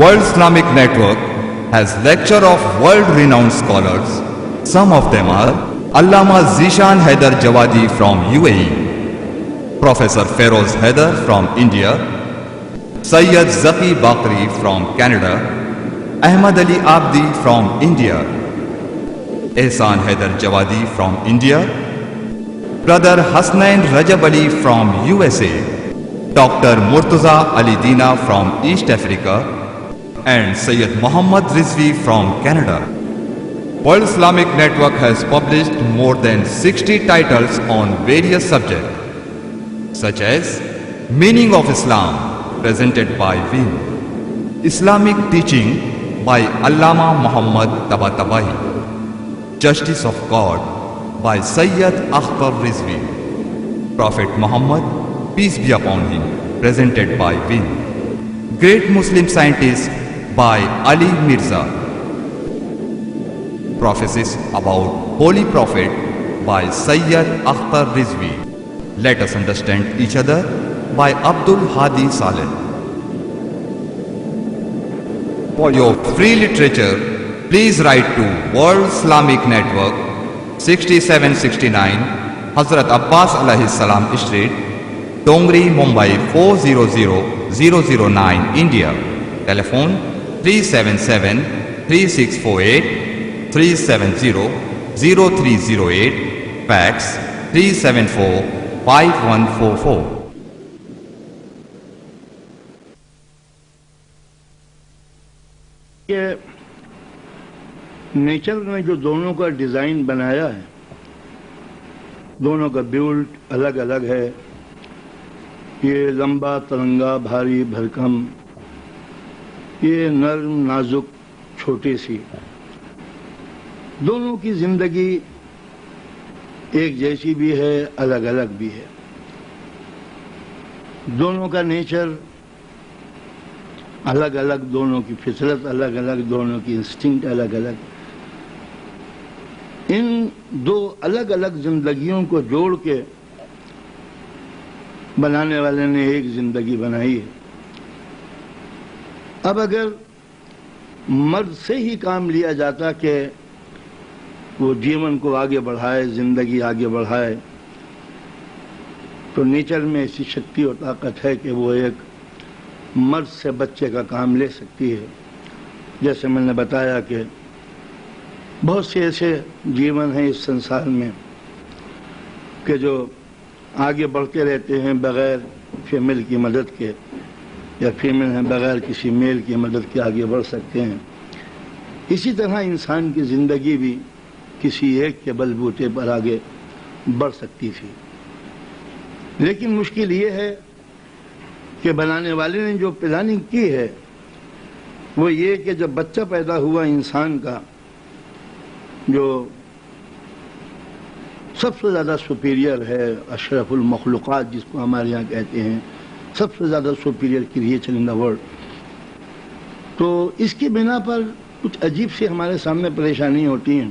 World Islamic Network has lecture of world-renowned scholars. Some of them are Allama Zishan Haider Jawadi from UAE, Professor Feroz Haider from India, Sayyid Zaki Bakri from Canada, Ahmad Ali Abdi from India, Ehsan Haider Jawadi from India, Brother Hasnain Rajab Ali from USA, Dr. Murtaza Ali Dina from East Africa, and Sayyid Muhammad Rizvi from Canada. World Islamic Network has published more than 60 titles on various subjects, such as Meaning of Islam, presented by WIN, Islamic Teaching by Allama Muhammad Tabatabai, Justice of God by Sayyid Akhtar Rizvi, Prophet Muhammad, peace be upon him, presented by WIN, Great Muslim Scientist by Ali Mirza, Prophecies about Holy Prophet by Sayyid Akhtar Rizvi, Let Us Understand Each Other by Abdul Hadi Saleh. For your free literature, please write to World Islamic Network, 6769 Hazrat Abbas Alayhi Salam Street, Dongri, Mumbai 400009, India. Telephone 377-3648, 370-0308, fax 374-5144. کہ nature نے جو دونوں کا design بنایا ہے، دونوں کا belt الگ الگ ہے. یہ لمبا ترنگا بھاری بھرکم، یہ نرم نازک چھوٹی سی. دونوں کی زندگی ایک جیسی بھی ہے، الگ الگ بھی ہے. دونوں کا نیچر الگ الگ، دونوں کی فطرت الگ الگ، دونوں کی انسٹنکٹ الگ الگ. ان دو الگ الگ زندگیوں کو جوڑ کے بنانے والے نے ایک زندگی بنائی ہے. اب اگر مرد سے ہی کام لیا جاتا کہ وہ جیون کو آگے بڑھائے، زندگی آگے بڑھائے، تو نیچر میں ایسی شکتی اور طاقت ہے کہ وہ ایک مرد سے بچے کا کام لے سکتی ہے. جیسے میں نے بتایا کہ بہت سے ایسے جیون ہیں اس سنسار میں کہ جو آگے بڑھتے رہتے ہیں بغیر فیمیل کی مدد کے، یا فیمیل ہیں بغیر کسی میل کی مدد کے آگے بڑھ سکتے ہیں. اسی طرح انسان کی زندگی بھی کسی ایک کے بل بوتے پر آگے بڑھ سکتی تھی. لیکن مشکل یہ ہے کہ بنانے والے نے جو پلاننگ کی ہے وہ یہ کہ جب بچہ پیدا ہوا انسان کا، جو سب سے زیادہ سپیریئر ہے، اشرف المخلوقات جس کو ہمارے یہاں کہتے ہیں، سب سے زیادہ superior creature in the world, تو اس کی بنا پر کچھ عجیب سی ہمارے سامنے پریشانی ہوتی ہیں.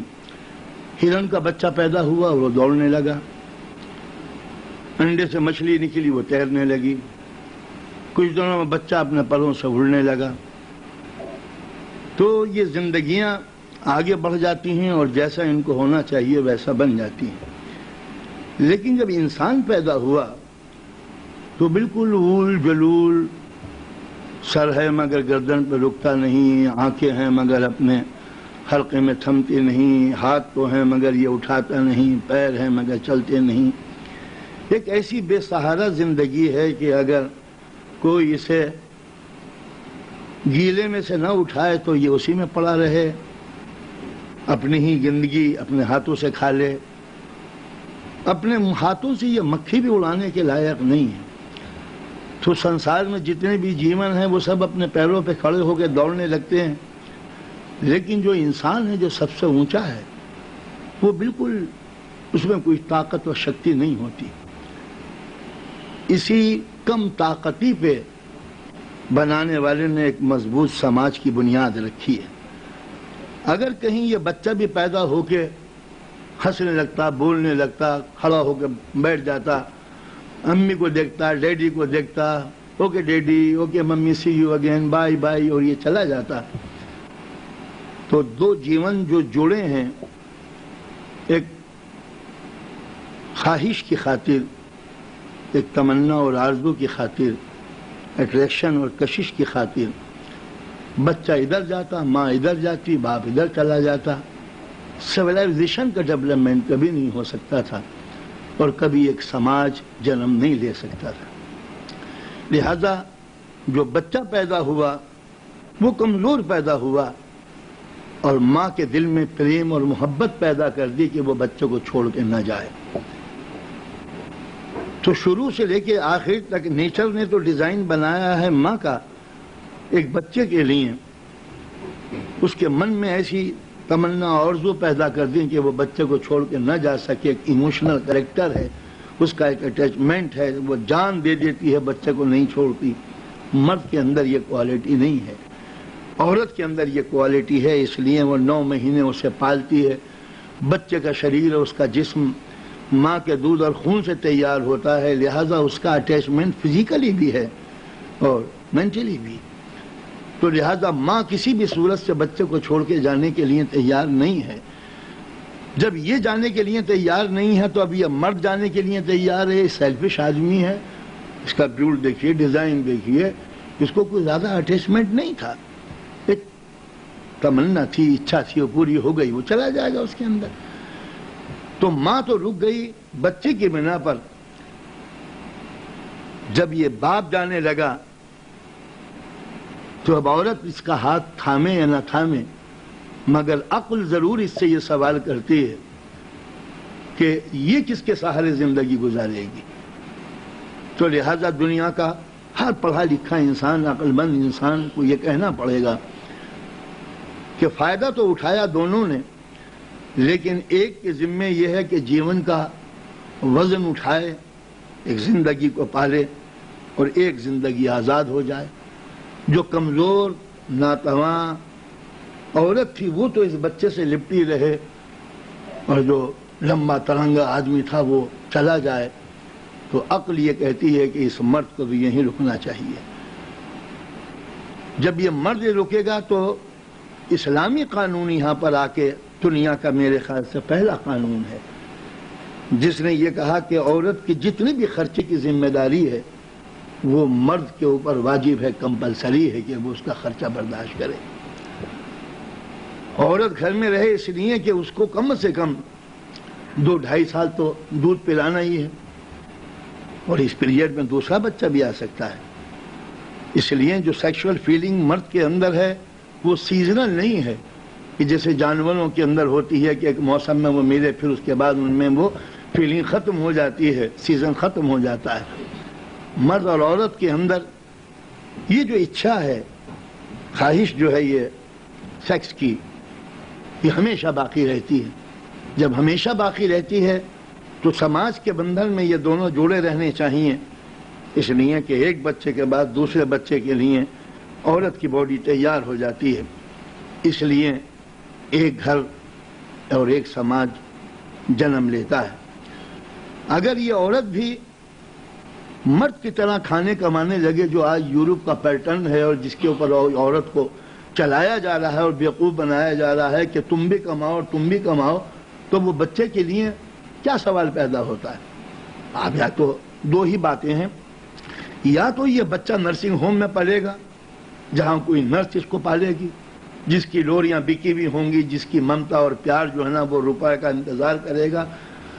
ہرن کا بچہ پیدا ہوا، وہ دوڑنے لگا. انڈے سے مچھلی نکلی، وہ تیرنے لگی. کچھ دنوں میں بچہ اپنے پروں سے اڑنے لگا. تو یہ زندگیاں آگے بڑھ جاتی ہیں اور جیسا ان کو ہونا چاہیے ویسا بن جاتی ہیں. لیکن جب انسان پیدا ہوا تو بالکل اول جلول، سر ہے مگر گردن پہ رکتا نہیں، آنکھیں ہیں مگر اپنے حلقے میں تھمتے نہیں، ہاتھ تو ہیں مگر یہ اٹھاتا نہیں، پیر ہیں مگر چلتے نہیں. ایک ایسی بے سہارا زندگی ہے کہ اگر کوئی اسے گیلے میں سے نہ اٹھائے تو یہ اسی میں پڑا رہے، اپنی ہی گندگی اپنے ہاتھوں سے کھا لے. اپنے ہاتھوں سے یہ مکھی بھی اڑانے کے لائق نہیں ہے. تو سنسار میں جتنے بھی جیون ہیں وہ سب اپنے پیروں پہ کھڑے ہو کے دوڑنے لگتے ہیں. لیکن جو انسان ہے جو سب سے اونچا ہے، وہ بالکل اس میں کوئی طاقت و شکتی نہیں ہوتی. اسی کم طاقتی پہ بنانے والے نے ایک مضبوط سماج کی بنیاد رکھی ہے. اگر کہیں یہ بچہ بھی پیدا ہو کے ہنسنے لگتا، بولنے لگتا، کھڑا ہو کے بیٹھ جاتا، امی کو دیکھتا، ڈیڈی کو دیکھتا، okay daddy, okay mummy, see you again, bye bye, اور یہ چلا جاتا. تو دو جیون جو جڑے ہیں، ایک خواہش کی خاطر، ایک تمنا اور آرزو کی خاطر، اٹریکشن اور کشش کی خاطر، بچہ ادھر جاتا، ماں ادھر جاتی، باپ ادھر چلا جاتا. سویلائزیشن کا ڈیولپمنٹ کبھی نہیں ہو سکتا تھا اور کبھی ایک سماج جنم نہیں لے سکتا تھا. لہذا جو بچہ پیدا ہوا وہ کمزور پیدا ہوا اور ماں کے دل میں پریم اور محبت پیدا کر دی کہ وہ بچے کو چھوڑ کے نہ جائے. تو شروع سے لے کے آخر تک نیچر نے تو ڈیزائن بنایا ہے ماں کا ایک بچے کے لیے، اس کے من میں ایسی تمنا آرزو پیدا کر دی کہ وہ بچے کو چھوڑ کے نہ جا سکے. ایک ایموشنل کریکٹر ہے، اس کا ایک اٹیچمنٹ ہے، وہ جان دے دیتی ہے، بچے کو نہیں چھوڑتی. مرد کے اندر یہ کوالٹی نہیں ہے، عورت کے اندر یہ کوالٹی ہے. اس لیے وہ 9 مہینے اسے پالتی ہے. بچے کا شریر اور اس کا جسم ماں کے دودھ اور خون سے تیار ہوتا ہے، لہذا اس کا اٹیچمنٹ فزیکلی بھی ہے اور مینٹلی بھی. تو لہذا ماں کسی بھی صورت سے بچے کو چھوڑ کے جانے کے لیے تیار نہیں ہے. جب یہ جانے کے لیے تیار نہیں ہے تو اب یہ مرد جانے کے لیے تیار ہے. سیلفش آدمی ہے، اس کا بیولڈ دیکھیے، ڈیزائن دیکھیے، اس کو کوئی زیادہ اٹیچمنٹ نہیں تھا، ایک تمنا تھی، اچھا تھی، وہ پوری ہو گئی، وہ چلا جائے گا اس کے اندر. تو ماں تو رک گئی بچے کی بنا پر. جب یہ باپ جانے لگا تو اب عورت اس کا ہاتھ تھامے یا نہ تھامے، مگر عقل ضرور اس سے یہ سوال کرتی ہے کہ یہ کس کے سہارے زندگی گزارے گی. تو لہذا دنیا کا ہر پڑھا لکھا انسان، عقل مند انسان کو یہ کہنا پڑے گا کہ فائدہ تو اٹھایا دونوں نے، لیکن ایک کے ذمے یہ ہے کہ جیون کا وزن اٹھائے، ایک زندگی کو پالے، اور ایک زندگی آزاد ہو جائے. جو کمزور ناتواں عورت تھی وہ تو اس بچے سے لپٹی رہے، اور جو لمبا ترنگا آدمی تھا وہ چلا جائے. تو عقل یہ کہتی ہے کہ اس مرد کو بھی یہیں رکنا چاہیے. جب یہ مرد رکے گا تو اسلامی قانون یہاں پر آ کے دنیا کا میرے خیال سے پہلا قانون ہے جس نے یہ کہا کہ عورت کی جتنی بھی خرچے کی ذمہ داری ہے وہ مرد کے اوپر واجب ہے، کمپلسری ہے کہ وہ اس کا خرچہ برداشت کرے. عورت گھر میں رہے اس لیے کہ اس کو کم سے کم 2-2.5 سال تو دودھ پلانا ہی ہے، اور اس پیریڈ میں دوسرا بچہ بھی آ سکتا ہے. اس لیے جو سیکشول فیلنگ مرد کے اندر ہے وہ سیزنل نہیں ہے کہ جیسے جانوروں کے اندر ہوتی ہے کہ ایک موسم میں وہ ملے، پھر اس کے بعد ان میں وہ فیلنگ ختم ہو جاتی ہے، سیزن ختم ہو جاتا ہے. مرد اور عورت کے اندر یہ جو اچھا ہے، خواہش جو ہے یہ سیکس کی، یہ ہمیشہ باقی رہتی ہے. جب ہمیشہ باقی رہتی ہے تو سماج کے بندھن میں یہ دونوں جڑے رہنے چاہیے. اس لیے کہ ایک بچے کے بعد دوسرے بچے کے لیے عورت کی باڈی تیار ہو جاتی ہے. اس لیے ایک گھر اور ایک سماج جنم لیتا ہے. اگر یہ عورت بھی مرد کی طرح کھانے کمانے لگے، جو آج یورپ کا پیٹرن ہے اور جس کے اوپر عورت کو چلایا جا رہا ہے اور بیوقوف بنایا جا رہا ہے کہ تم بھی کماؤ اور تم بھی کماؤ، تو وہ بچے کے لیے کیا سوال پیدا ہوتا ہے؟ اب یا تو 2 ہی باتیں ہیں، یا تو یہ بچہ نرسنگ ہوم میں پلے گا جہاں کوئی نرس اس کو پالے گی، جس کی لوریاں بکی ہوئی ہوں گی، جس کی ممتا اور پیار جو ہے نا وہ روپے کا انتظار کرے گا.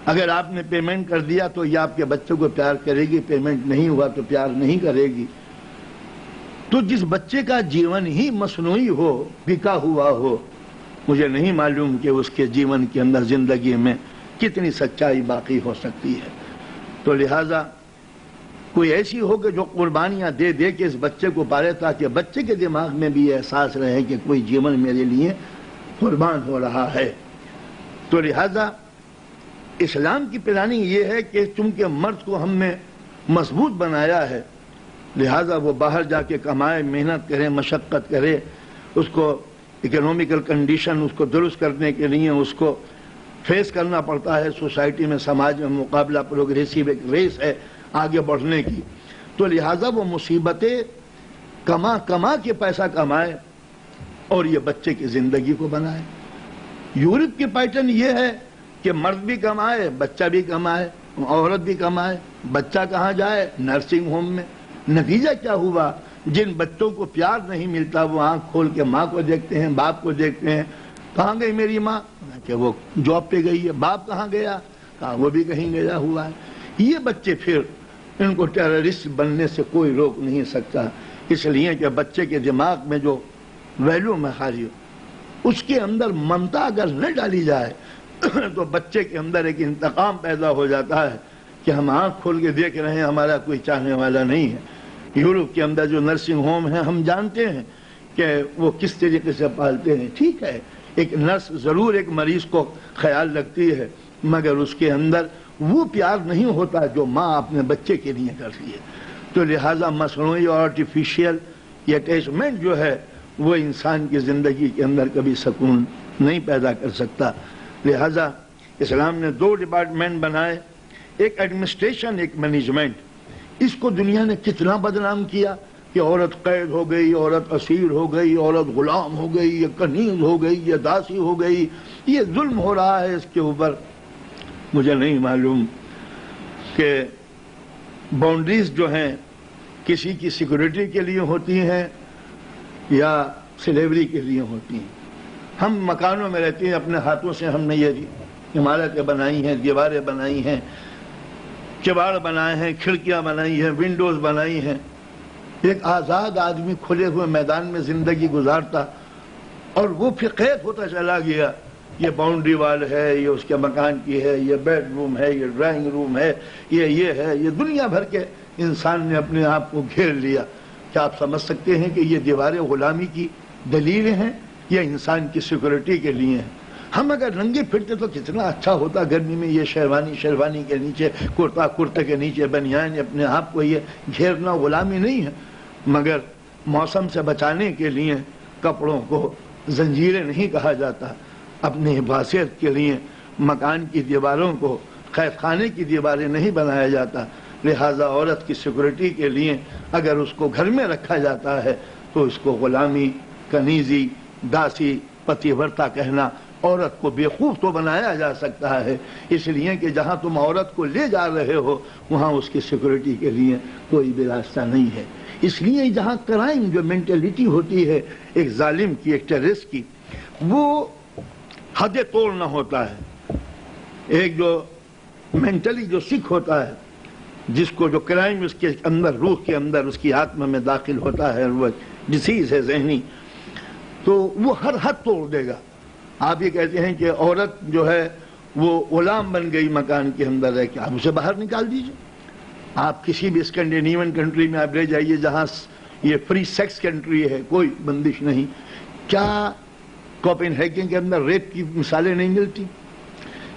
اگر آپ نے پیمنٹ کر دیا تو یہ آپ کے بچے کو پیار کرے گی، پیمنٹ نہیں ہوا تو پیار نہیں کرے گی. تو جس بچے کا جیون ہی مصنوعی ہو، بکا ہوا ہو، مجھے نہیں معلوم کہ اس کے جیون کے اندر زندگی میں کتنی سچائی باقی ہو سکتی ہے. تو لہذا کوئی ایسی ہو کہ جو قربانیاں دے دے کے اس بچے کو پالے، تاکہ بچے کے دماغ میں بھی احساس رہے کہ کوئی جیون میرے لیے قربان ہو رہا ہے. تو لہذا اسلام کی پلاننگ یہ ہے کہ چونکہ مرد کو ہم نے مضبوط بنایا ہے، لہذا وہ باہر جا کے کمائے، محنت کرے، مشقت کرے. اس کو اکنومیکل کنڈیشن اس کو درست کرنے کے لیے اس کو فیس کرنا پڑتا ہے. سوسائٹی میں، سماج میں مقابلہ پروگریسو ایک ریس ہے آگے بڑھنے کی. تو لہٰذا وہ مصیبتیں کما کما کے پیسہ کمائے اور یہ بچے کی زندگی کو بنائے. یورپ کی پیٹرن یہ ہے کہ مرد بھی کمائے، بچہ بھی کمائے، عورت بھی کمائے، بچہ کہاں جائے؟ نرسنگ ہوم میں. نتیجہ کیا ہوا؟ جن بچوں کو پیار نہیں ملتا وہ آنکھ کھول کے ماں کو دیکھتے ہیں، باپ کو دیکھتے ہیں. کہاں گئی میری ماں؟ کہ وہ جاب پہ گئی ہے. باپ کہاں گیا؟ کہا وہ بھی کہیں گیا ہوا ہے. یہ بچے پھر ان کو ٹیررسٹ بننے سے کوئی روک نہیں سکتا، اس لیے کہ بچے کے دماغ میں جو ویلیو میں خالی ہو، اس کے اندر ممتا اگر نہ ڈالی جائے تو بچے کے اندر ایک انتقام پیدا ہو جاتا ہے کہ ہم آنکھ کھول کے دیکھ رہے ہیں، ہمارا کوئی چاہنے والا نہیں ہے. یورپ کے اندر جو نرسنگ ہوم ہیں ہم جانتے ہیں کہ وہ کس طریقے سے پالتے ہیں. ٹھیک ہے، ایک نرس ضرور ایک مریض کو خیال رکھتی ہے، مگر اس کے اندر وہ پیار نہیں ہوتا جو ماں اپنے بچے کے لیے کرتی ہے. تو لہٰذا مصنوعی اور آرٹیفیشیل یہ اٹیچمنٹ جو ہے وہ انسان کی زندگی کے اندر کبھی سکون نہیں پیدا کر سکتا. لہٰذا اسلام نے 2 ڈپارٹمنٹ بنائے، ایک ایڈمنسٹریشن، ایک مینجمنٹ. اس کو دنیا نے کتنا بدنام کیا کہ عورت قید ہو گئی، عورت اسیر ہو گئی، عورت غلام ہو گئی، یہ کنیز ہو گئی، یہ داسی ہو گئی. یہ ظلم ہو رہا ہے اس کے اوپر. مجھے نہیں معلوم کہ باؤنڈریز جو ہیں کسی کی سیکورٹی کے لیے ہوتی ہیں یا سلیوری کے لیے ہوتی ہیں. ہم مکانوں میں رہتے ہیں، اپنے ہاتھوں سے ہم نے یہ عمارتیں بنائی ہیں، دیواریں بنائی ہیں، کباڑ بنائے ہیں، کھڑکیاں بنائی ہیں، ونڈوز بنائی ہیں. ایک آزاد آدمی کھلے ہوئے میدان میں زندگی گزارتا اور وہ پھر قید ہوتا چلا گیا. یہ باؤنڈری وال ہے، یہ اس کے مکان کی ہے، یہ بیڈ روم ہے، یہ ڈرائنگ روم ہے، یہ ہے، یہ دنیا بھر کے انسان نے اپنے آپ کو گھیر لیا. کیا آپ سمجھ سکتے ہیں کہ یہ دیواریں غلامی کی دلیلیں ہیں یا انسان کی سیکورٹی کے لیے ہیں؟ ہم اگر ننگے پھرتے تو کتنا اچھا ہوتا. گرمی میں یہ شیروانی کے نیچے، کرتے کے نیچے بنیان، اپنے آپ کو یہ گھیرنا غلامی نہیں ہے. مگر موسم سے بچانے کے لیے کپڑوں کو زنجیریں نہیں کہا جاتا. اپنی حفاظت کے لیے مکان کی دیواروں کو قید خانے کی دیواریں نہیں بنایا جاتا. لہذا عورت کی سیکورٹی کے لیے اگر اس کو گھر میں رکھا جاتا ہے تو اس کو غلامی، کنیزی، داسی، پتی ورتا کہنا. عورت کو بیوقوف تو بنایا جا سکتا ہے، اس لیے کہ جہاں تم عورت کو لے جا رہے ہو وہاں اس کی سیکورٹی کے لیے کوئی بھی راستہ نہیں ہے. اس لیے جہاں کرائم جو مینٹلٹی ہوتی ہے ایک ظالم کی، ایک ٹیررسٹ کی، وہ حدیں توڑنا ہوتا ہے. ایک جو مینٹلی جو سکھ ہوتا ہے، جس کو جو کرائم اس کے اندر، روح کے اندر، اس کی آتما میں داخل ہوتا ہے، وہ ڈیزیز ہے ذہنی، تو وہ ہر حد توڑ دے گا. آپ یہ کہتے ہیں کہ عورت جو ہے وہ غلام بن گئی مکان کے اندر ہے، کہ آپ اسے باہر نکال دیجئے. آپ کسی بھی اسکینڈینیوین کنٹری میں آپ لے جائیے جہاں یہ فری سیکس کنٹری ہے، کوئی بندش نہیں. کیا کوپن ہیگن کے اندر ریپ کی مثالیں نہیں ملتی؟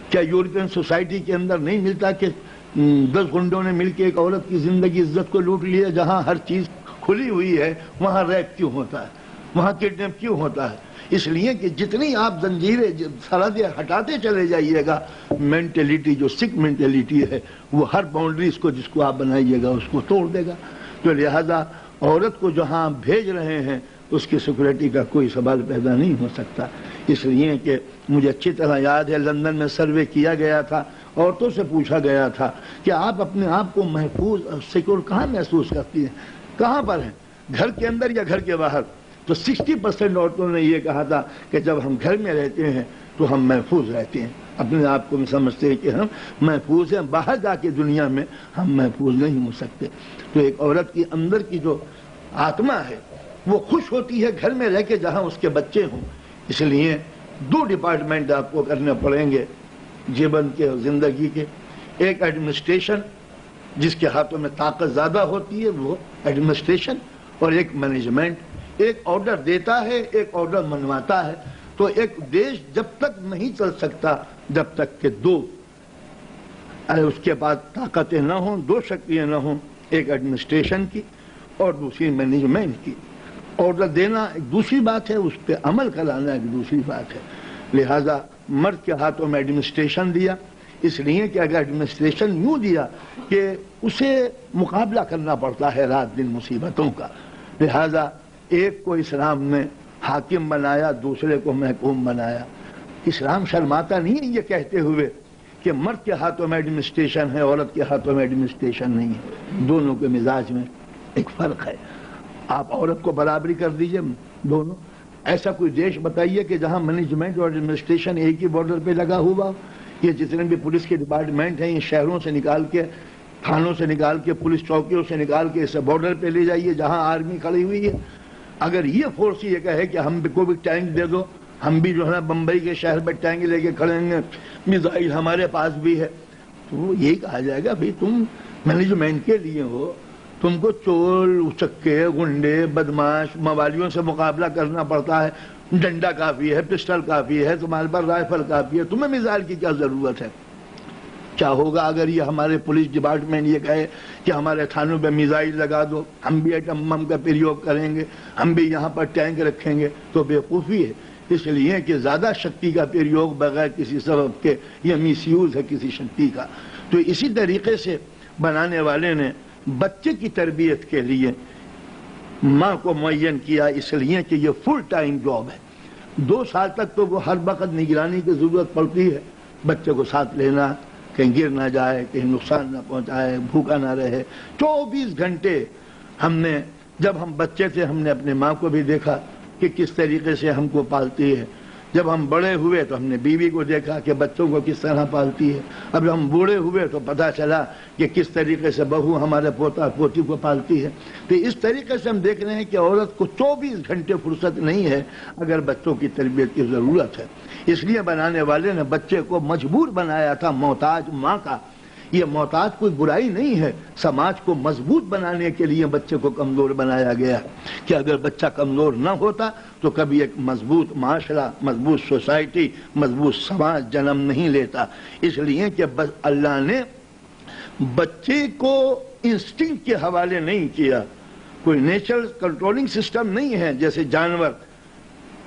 کیا یورپین سوسائٹی کے اندر نہیں ملتا کہ 10 گنڈوں نے مل کے ایک عورت کی زندگی، عزت کو لوٹ لیا؟ جہاں ہر چیز کھلی ہوئی ہے وہاں ریپ کیوں ہوتا ہے، وہاں کڈنیپ کیوں ہوتا ہے؟ اس لیے کہ جتنی آپ زنجیریں سرحدیں ہٹاتے چلے جائیے گا، مینٹلٹی جو سکھ مینٹلٹی ہے وہ ہر باؤنڈریز کو جس کو آپ بنائیے گا اس کو توڑ دے گا. تو لہذا عورت کو جہاں آپ بھیج رہے ہیں اس کی سیکورٹی کا کوئی سوال پیدا نہیں ہو سکتا. اس لیے کہ مجھے اچھی طرح یاد ہے لندن میں سروے کیا گیا تھا، عورتوں سے پوچھا گیا تھا کہ آپ اپنے آپ کو محفوظ اور سیکور کہاں محسوس کرتی ہیں، کہاں پر ہیں، گھر کے اندر یا گھر کے باہر؟ تو 60% عورتوں نے یہ کہا تھا کہ جب ہم گھر میں رہتے ہیں تو ہم محفوظ رہتے ہیں، اپنے آپ کو سمجھتے ہیں کہ ہم محفوظ ہیں، باہر جا کے دنیا میں ہم محفوظ نہیں ہو سکتے. تو ایک عورت کی اندر کی جو آتما ہے وہ خوش ہوتی ہے گھر میں رہ کے جہاں اس کے بچے ہوں. اس لیے 2 ڈپارٹمنٹ آپ کو کرنے پڑیں گے جیون کے، زندگی کے. ایک ایڈمنسٹریشن جس کے ہاتھوں میں طاقت زیادہ ہوتی ہے وہ ایڈمنسٹریشن، اور ایک مینجمنٹ. ایک آرڈر دیتا ہے، ایک آرڈر منواتا ہے. تو ایک دیش جب تک نہیں چل سکتا جب تک کہ 2 اس کے بعد طاقتیں نہ ہوں، 2 شکتیاں نہ ہوں، ایک ایڈمنسٹریشن کی اور دوسری مینجمنٹ کی. آرڈر دینا ایک دوسری بات ہے، اس پہ عمل کرانا ایک دوسری بات ہے. لہذا مرد کے ہاتھوں میں ایڈمنسٹریشن دیا، اس لیے کہ اگر ایڈمنسٹریشن یوں دیا کہ اسے مقابلہ کرنا پڑتا ہے رات دن مصیبتوں کا، لہذا ایک کو اسلام نے حاکم بنایا، دوسرے کو محکوم بنایا۔ اسلام شرماتا نہیں ہے یہ کہتے ہوئے کہ مرد کے ہاتھوں میں ایڈمنسٹریشن ہے، عورت کے ہاتھوں میں ایڈمنسٹریشن نہیں ہے۔ دونوں کے مزاج میں ایک فرق ہے۔ آپ عورت کو برابری کر دیجئے دونوں۔ ایسا کوئی دیش بتائیے کہ جہاں مینجمنٹ اور ایڈمنسٹریشن ایک ہی بارڈر پہ لگا ہوا۔ یہ جتنے بھی پولیس کے ڈپارٹمنٹ ہیں، یہ شہروں سے نکال کے، تھانوں سے نکال کے، پولیس چوکیوں سے نکال کے اسے بارڈر پہ لے جائیے جہاں آرمی کھڑی ہوئی ہے۔ اگر یہ فورس یہ کہے کہ ہم کو بھی ٹینک دے دو، ہم بھی جو ہے بمبئی کے شہر میں ٹینک لے کے کھڑے ہیں، میزائل ہمارے پاس بھی ہے، تو یہ کہا جائے گا بھئی تم مینجمنٹ کے لیے ہو، تم کو چور، اچکے، گنڈے، بدماش، موالیوں سے مقابلہ کرنا پڑتا ہے، ڈنڈا کافی ہے، پسٹل کافی ہے، تمہارے پاس رائفل کافی ہے، تمہیں میزائل کی کیا ضرورت ہے؟ کیا ہوگا اگر یہ ہمارے پولیس ڈپارٹمنٹ یہ کہے کہ ہمارے تھانوں پہ میزائل لگا دو، ہم بھی ایٹم بم کا پریوگ کریں گے، ہم بھی یہاں پر ٹینک رکھیں گے؟ تو بیوقوفی ہے، اس لیے کہ زیادہ شکتی کا پریوگ بغیر کسی سبب کے یہ میس یوز ہے کسی شکتی کا۔ تو اسی طریقے سے بنانے والے نے بچے کی تربیت کے لیے ماں کو معین کیا، اس لیے کہ یہ فل ٹائم جاب ہے۔ 2 سال تک تو وہ ہر وقت نگرانی کی ضرورت پڑتی ہے، بچے کو ساتھ لینا، کہیں گر نہ جائے، کہیں نقصان نہ پہنچائے، بھوکا نہ رہے۔ 24 گھنٹے ہم نے، جب ہم بچے تھے ہم نے اپنے ماں کو بھی دیکھا کہ کس طریقے سے ہم کو پالتی ہے، جب ہم بڑے ہوئے تو ہم نے بیوی کو دیکھا کہ بچوں کو کس طرح پالتی ہے، اب ہم بوڑھے ہوئے تو پتہ چلا کہ کس طریقے سے بہو ہمارے پوتا پوتی کو پالتی ہے۔ تو اس طریقے سے ہم دیکھ رہے ہیں کہ عورت کو 24 گھنٹے فرصت نہیں ہے اگر بچوں کی تربیت کی ضرورت ہے۔ اس لیے بنانے والے نے بچے کو مجبور بنایا تھا محتاج ماں کا۔ یہ محتاج کوئی برائی نہیں ہے، سماج کو مضبوط بنانے کے لیے بچے کو کمزور بنایا گیا ہے کہ اگر بچہ کمزور نہ ہوتا تو کبھی ایک مضبوط معاشرہ، مضبوط سوسائٹی، مضبوط سماج جنم نہیں لیتا۔ اس لیے کہ اللہ نے بچے کو انسٹنکٹ کے حوالے نہیں کیا، کوئی نیچرل کنٹرولنگ سسٹم نہیں ہے جیسے جانور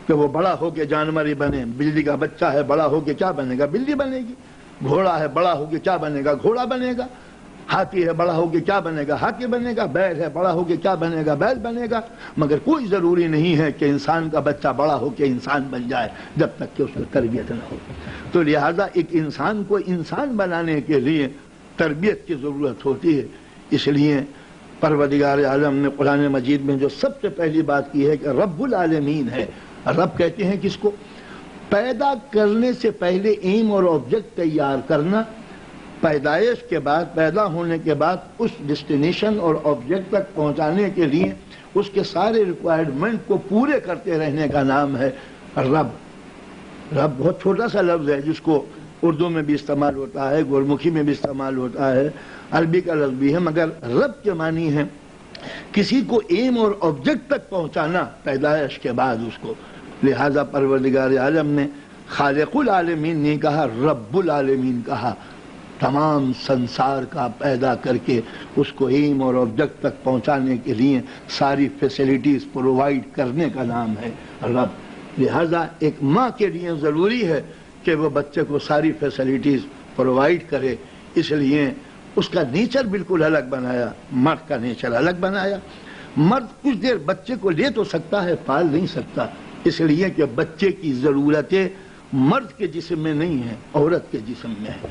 کہ وہ بڑا ہو کے جانور ہی بنے۔ بلی کا بچہ ہے، بڑا ہو کے کیا بنے گا؟ بلی بنے گی۔ گھوڑا ہے، بڑا ہو کے کیا بنے گا؟ گھوڑا بنے گا۔ ہاتھی ہے، بڑا ہو کے کیا بنے گا؟ ہاتھی بنے گا۔ بیل ہے، بڑا ہو کے کیا بنے گا؟ بیل بنے گا۔ مگر کوئی ضروری نہیں ہے کہ انسان کا بچہ بڑا ہو کے انسان بن جائے جب تک کہ اس کی تربیت نہ ہو۔ تو لہذا ایک انسان کو انسان بنانے کے لیے تربیت کی ضرورت ہوتی ہے۔ اس لیے پروردگار عالم نے قرآن مجید میں جو سب سے پہلی بات کی ہے کہ رب العالمین ہے۔ رب کہتے ہیں کس کو؟ پیدا کرنے سے پہلے ایم اور آبجیکٹ تیار کرنا، پیدائش کے بعد، پیدا ہونے کے بعد اس ڈیسٹینیشن اور آبجیکٹ تک پہنچانے کے لیے اس کے سارے ریکوائرمنٹ کو پورے کرتے رہنے کا نام ہے رب۔ رب بہت چھوٹا سا لفظ ہے جس کو اردو میں بھی استعمال ہوتا ہے، گورمکھی میں بھی استعمال ہوتا ہے، عربی کا لفظ بھی ہے، مگر رب کے معنی ہے کسی کو ایم اور آبجیکٹ تک پہنچانا پیدائش کے بعد اس کو۔ لہذا پروردگار عالم نے خالق العالمین نہیں کہا، رب العالمین کہا۔ تمام سنسار کا پیدا کر کے اس کو ایم اور آبجیکٹ تک پہنچانے کے لیے ساری فیسلٹیز پرووائڈ کرنے کا نام ہے رب۔ لہذا ایک ماں کے لیے ضروری ہے کہ وہ بچے کو ساری فیسلٹیز پرووائڈ کرے، اس لیے اس کا نیچر بالکل الگ بنایا، مرد کا نیچر الگ بنایا۔ مرد کچھ دیر بچے کو لے تو سکتا ہے، پال نہیں سکتا، اس لیے کہ بچے کی ضرورتیں مرد کے جسم میں نہیں ہیں، عورت کے جسم میں ہے۔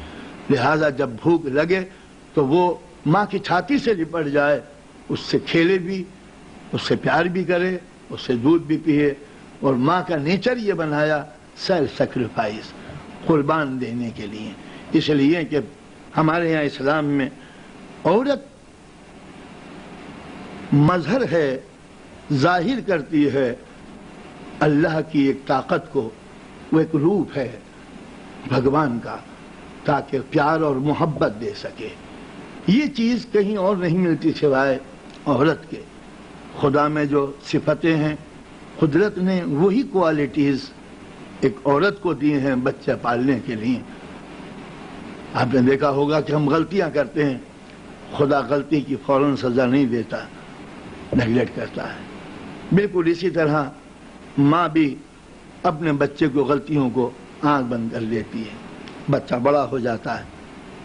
لہذا جب بھوک لگے تو وہ ماں کی چھاتی سے لپٹ جائے، اس سے کھیلے بھی، اس سے پیار بھی کرے، اس سے دودھ بھی پیے۔ اور ماں کا نیچر یہ بنایا سیلف سیکریفائس، قربان دینے کے لیے۔ اس لیے کہ ہمارے یہاں اسلام میں عورت مظہر ہے، ظاہر کرتی ہے اللہ کی ایک طاقت کو، وہ ایک روپ ہے بھگوان کا، تاکہ پیار اور محبت دے سکے۔ یہ چیز کہیں اور نہیں ملتی سوائے عورت کے۔ خدا میں جو صفتیں ہیں، قدرت نے وہی کوالٹیز ایک عورت کو دی ہیں بچہ پالنے کے لیے۔ آپ نے دیکھا ہوگا کہ ہم غلطیاں کرتے ہیں، خدا غلطی کی فوراً سزا نہیں دیتا، نیگلیکٹ کرتا ہے۔ بالکل اسی طرح ماں بھی اپنے بچے کو غلطیوں کو آنکھ بند کر لیتی ہے۔ بچہ بڑا ہو جاتا ہے،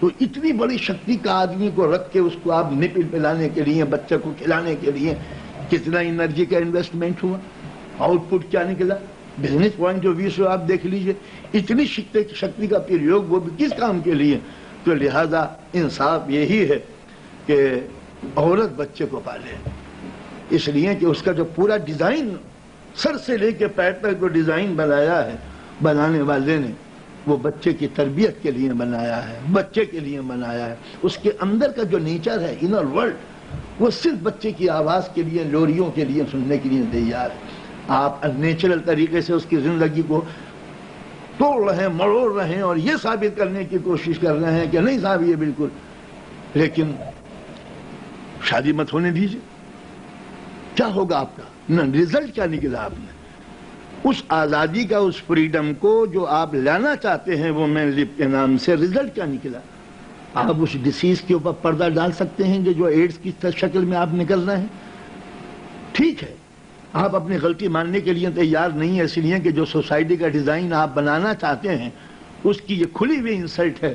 تو اتنی بڑی شکتی کا آدمی کو رکھ کے اس کو آپ نپل پلانے کے لیے، بچے کو کھلانے کے لیے کتنا انرجی کا انویسٹمنٹ ہوا، آؤٹ پٹ کیا نکلا، بزنس پوائنٹ آف ویو سے آپ دیکھ لیجئے اتنی شکتی کا پریوگ وہ بھی کس کام کے لیے. تو لہذا انصاف یہی ہے کہ عورت بچے کو پالے، اس لیے کہ اس کا جو پورا ڈیزائن سر سے لے کے پیر تک جو ڈیزائن بنایا ہے بنانے والے نے، وہ بچے کی تربیت کے لیے بنایا ہے، بچے کے لیے بنایا ہے. اس کے اندر کا جو نیچر ہے، انر ورلڈ، وہ صرف بچے کی آواز کے لیے، لوریوں کے لیے سننے کے لیے تیار ہے. آپ نیچرل طریقے سے اس کی زندگی کو توڑ رہے ہیں، مروڑ رہے ہیں اور یہ ثابت کرنے کی کوشش کر رہے ہیں کہ نہیں صاحب یہ بالکل، لیکن شادی مت ہونے دیجیے. کیا ہوگا آپ کا؟ نہ رزلٹ کیا نکلا آپ نے؟ اس آزادی کا، اس فریڈم کو جو آپ لانا چاہتے ہیں وہ مین لپ کے نام سے، رزلٹ کیا نکلا؟ آپ اس ڈیسیز کے اوپر پردہ ڈال سکتے ہیں جو ایڈز کی شکل میں آپ نکل رہے ہیں. ٹھیک ہے، آپ اپنی غلطی ماننے کے لیے تیار نہیں ہے، اس لیے کہ جو سوسائٹی کا ڈیزائن آپ بنانا چاہتے ہیں اس کی یہ کھلی ہوئی انسلٹ ہے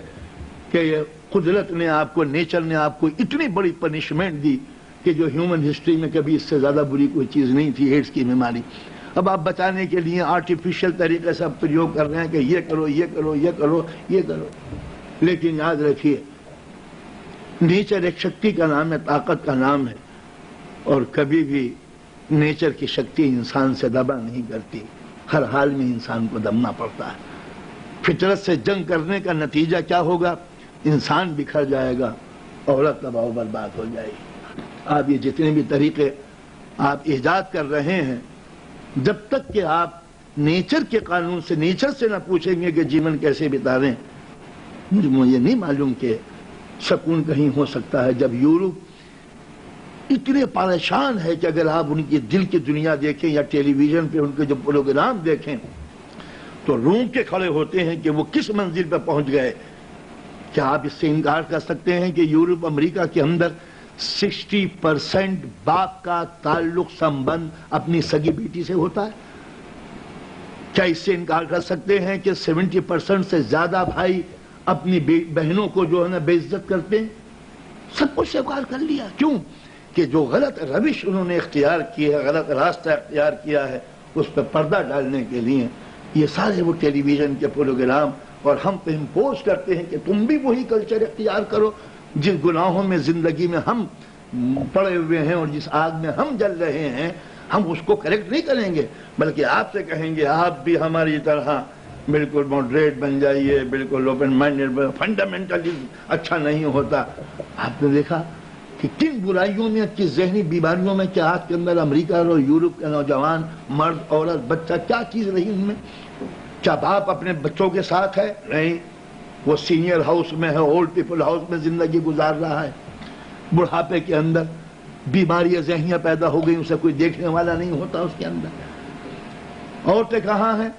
کہ یہ قدرت نے آپ کو، نیچر نے آپ کو اتنی بڑی پنشمنٹ دی کہ جو ہیومن ہسٹری میں کبھی اس سے زیادہ بری کوئی چیز نہیں تھی، ایڈز کی بیماری. اب آپ بچانے کے لیے آرٹیفیشل طریقے سے آپ پریوگ کر رہے ہیں کہ یہ کرو، یہ کرو، یہ کرو، یہ کرو. لیکن یاد رکھیے نیچر ایک شکتی کا نام ہے، طاقت کا نام ہے، اور کبھی بھی نیچر کی شکتی انسان سے دبا نہیں کرتی. ہر حال میں انسان کو دبنا پڑتا ہے. فطرت سے جنگ کرنے کا نتیجہ کیا ہوگا؟ انسان بکھر جائے گا، عورت تباہ و برباد ہو جائے گی. آپ یہ جتنے بھی طریقے آپ ایجاد کر رہے ہیں، جب تک کہ آپ نیچر کے قانون سے، نیچر سے نہ پوچھیں گے کہ جیون کیسے بتا رہے ہیں، مجھے نہیں معلوم کہ سکون کہیں ہو سکتا ہے. جب یورپ اتنے پریشان ہے کہ اگر آپ ان کی دل کی دنیا دیکھیں یا ٹیلی ویژن پہ ان کے جو پروگرام دیکھیں تو روم کے کھڑے ہوتے ہیں کہ وہ کس منزل پہ پہنچ گئے. کیا آپ اس سے انکار کر سکتے ہیں کہ یورپ، امریکہ کے اندر 60% باپ کا تعلق سمبند اپنی سگی بیٹی سے ہوتا ہے؟ کیا اس سے انکار کر سکتے ہیں کہ 70% سے زیادہ بھائی اپنی بہنوں کو جو ہے نا بے عزت کرتے ہیں؟ سب کچھ سویکار کر لیا. کیوں؟ کہ جو غلط روش انہوں نے اختیار کی ہے، غلط راستہ اختیار کیا ہے، اس پہ پردہ ڈالنے کے لیے یہ سارے وہ ٹیلی ویژن کے پروگرام اور ہم پہ امپوز کرتے ہیں کہ تم بھی وہی کلچر اختیار کرو. جس گناہوں میں زندگی میں ہم پڑے ہوئے ہیں اور جس آگ میں ہم جل رہے ہیں، ہم اس کو کریکٹ نہیں کریں گے، بلکہ آپ سے کہیں گے آپ بھی ہماری طرح بالکل ماڈریٹ بن جائیے، بالکل اوپن مائنڈڈ. فنڈامنٹلزم اچھا نہیں ہوتا. آپ نے دیکھا کہ کن برائیوں میں، کس ذہنی بیماریوں میں کہ آج کے اندر امریکہ اور یورپ کے نوجوان، مرد، عورت، بچہ، کیا چیز رہی ان میں. کیا باپ اپنے بچوں کے ساتھ ہے؟ نہیں، وہ سینئر ہاؤس میں ہے، اولڈ پیپل ہاؤس میں زندگی گزار رہا ہے. بڑھاپے کے اندر بیماریاں ذہنیاں پیدا ہو گئی، اسے کوئی دیکھنے والا نہیں ہوتا اس کے اندر. عورتیں کہاں ہیں؟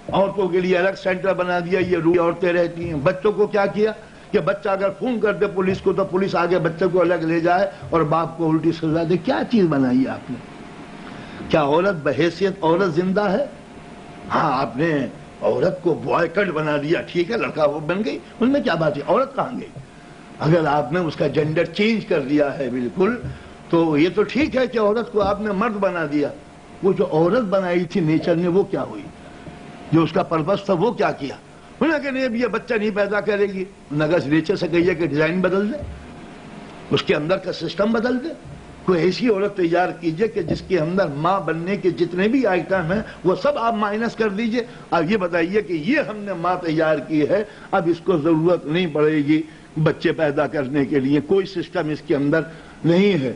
عورتوں کے لیے الگ سینٹر بنا دیا، یہ روئی عورتیں رہتی ہیں. بچوں کو کیا کیا کہ بچہ اگر فون کر دے پولیس کو تو پولیس آگے بچے کو الگ لے جائے اور باپ کو الٹی سزا دے. کیا چیز بنائی آپ نے؟ کیا عورت بحیثیت عورت زندہ ہے؟ ہاں، آپ نے عورت کو بوائے کٹ بنا دیا، ٹھیک ہے، لڑکا وہ بن گئی، ان میں کیا بات ہے؟ عورت کہاں گئی؟ اگر آپ نے اس کا جینڈر چینج کر دیا ہے بالکل، تو یہ تو ٹھیک ہے کہ عورت کو آپ نے مرد بنا دیا. وہ جو عورت بنائی تھی نیچر نے، وہ کیا ہوئی؟ جو اس کا پرپس تھا وہ کیا کیا؟ انہیں کہ نہیں اب یہ بچہ نہیں پیدا کرے گی، نگس نیچر سے کہیے کہ ڈیزائن بدل دے، اس کے اندر کا سسٹم بدل دے. کوئی ایسی عورت تیار کیجئے کہ جس کے اندر ماں بننے کے جتنے بھی آئٹم ہیں وہ سب آپ مائنس کر دیجئے. اب یہ بتائیے کہ یہ ہم نے ماں تیار کی ہے، اب اس کو ضرورت نہیں پڑے گی بچے پیدا کرنے کے لیے، کوئی سسٹم اس کے اندر نہیں ہے،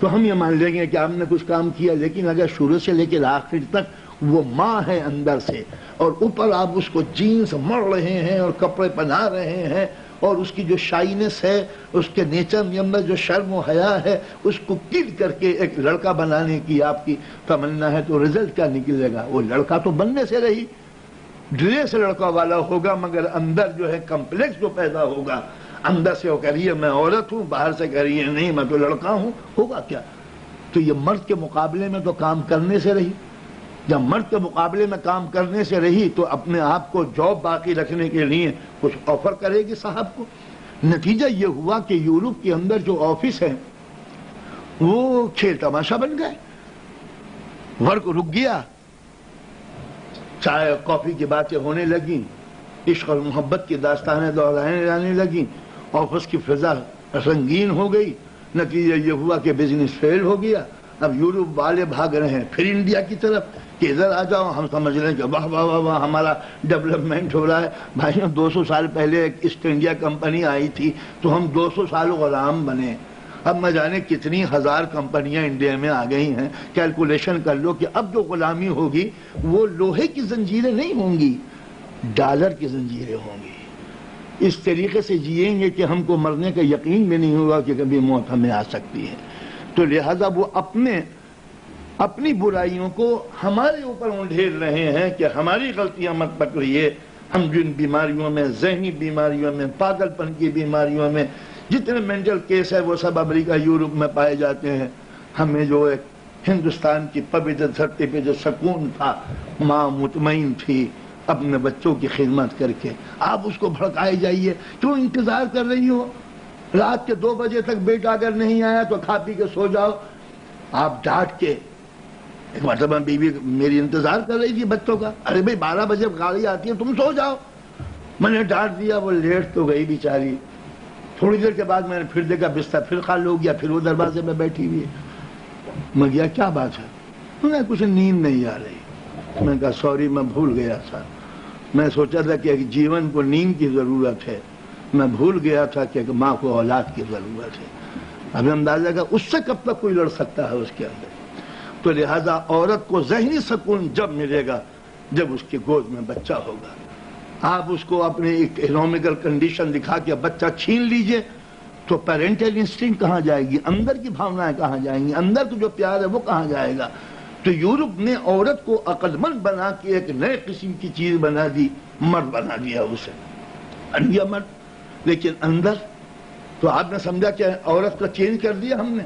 تو ہم یہ مان لیں گے کہ ہم نے کچھ کام کیا. لیکن اگر شروع سے لے کے آخر تک وہ ماں ہے اندر سے، اور اوپر آپ اس کو جینس مڑ رہے ہیں اور کپڑے پہنا رہے ہیں، اور اس کی جو شائنس ہے، اس کے نیچر کے اندر جو شرم و حیا ہے، اس کو کل کر کے ایک لڑکا بنانے کی آپ کی تمنا ہے، تو رزلٹ کیا نکلے گا؟ وہ لڑکا تو بننے سے رہی، ڈریس لڑکا والا ہوگا، مگر اندر جو ہے کمپلیکس جو پیدا ہوگا، اندر سے وہ کہہ رہی ہے میں عورت ہوں، باہر سے کہہ رہی ہے نہیں میں تو لڑکا ہوں، ہوگا کیا؟ تو یہ مرد کے مقابلے میں تو کام کرنے سے رہی. جب مرد کے مقابلے میں کام کرنے سے رہی تو اپنے آپ کو جاب باقی رکھنے کے لیے کچھ آفر کرے گی صاحب کو. نتیجہ یہ ہوا کہ یورپ کے اندر جو آفس ہیں وہ کھیل تماشا بن گئے، ورک رک گیا، چائے کافی کی باتیں ہونے لگیں، عشق اور محبت کی داستانیں دہرانے جانے لگیں، آفس کی فضا رنگین ہو گئی، نتیجہ یہ ہوا کہ بزنس فیل ہو گیا۔ اب یورپ والے بھاگ رہے ہیں پھر انڈیا کی طرف کہ ادھر آ جاؤ، ہم سمجھ رہے ہیں کہ واہ واہ واہ واہ ہمارا ڈیولپمنٹ ہو رہا ہے۔ بھائیوں 200 سال پہلے ایک ایسٹ انڈیا کمپنی آئی تھی تو ہم 200 سال غلام بنے، اب نہ جانے کتنی ہزار کمپنیاں انڈیا میں آ گئی ہیں۔ کیلکولیشن کر لو کہ اب جو غلامی ہوگی وہ لوہے کی زنجیریں نہیں ہوں گی، ڈالر کی زنجیریں ہوں گی۔ اس طریقے سے جئیں گے کہ ہم کو مرنے کا یقین بھی نہیں ہوگا کہ کبھی موت ہمیں آ سکتی ہے۔ تو لہذا وہ اپنی برائیوں کو ہمارے اوپر انڈھیر رہے ہیں کہ ہماری غلطیاں مت پکڑیے۔ ہم جن بیماریوں میں، ذہنی بیماریوں میں، پاگل پن کی بیماریوں میں، جتنے مینٹل کیس ہے وہ سب امریکہ یورپ میں پائے جاتے ہیں۔ ہمیں جو ایک ہندوستان کی پوتر دھرتی پہ جو سکون تھا، ماں مطمئن تھی اپنے بچوں کی خدمت کر کے، آپ اس کو بھڑکائے جائیے۔ کیوں انتظار کر رہی ہو؟ رات کے 2 بجے تک بیٹا اگر نہیں آیا تو کھا پی کے سو جاؤ۔ آپ ڈانٹ کے، ایک مرتبہ بیوی میری انتظار کر رہی تھی بچوں کا، ارے بھائی 12 بجے گاڑی آتی ہے، تم سو جاؤ۔ میں نے ڈانٹ دیا، وہ لیٹ تو گئی بیچاری۔ تھوڑی دیر کے بعد میں نے پھر دیکھا بستر پھر خالی ہو گیا، پھر وہ دروازے میں بیٹھی ہوئی ہے۔ میں گیا کیا بات ہے؟ انہوں نے کچھ نیند نہیں آ رہی۔ میں نے کہا سوری میں بھول گیا تھا، میں سوچا تھا کہ ایک جیون کو نیند کی ضرورت ہے، میں بھول گیا تھا کہ ایک ماں کو اولاد کی ضرورت ہے۔ ابھی اندازہ کا اس سے کب تک کوئی لڑ سکتا ہے اس کے اندر۔ تو لہذا عورت کو ذہنی سکون جب ملے گا جب اس کی گود میں بچہ ہوگا۔ آپ اس کو اپنے اکنامیکل کنڈیشن دکھا کے بچہ چھین لیجئے تو پیرنٹل انسٹنکٹ کہاں جائے گی، اندر کی بھاونائیں کہاں جائیں گی، اندر کا جو پیار ہے وہ کہاں جائے گا۔ تو یورپ نے عورت کو عقل مند بنا کے ایک نئے قسم کی چیز بنا دی، مرد بنا دیا اسے، بن گیا مرد۔ لیکن اندر تو آپ نے سمجھا کہ عورت کو چینج کر دیا ہم نے۔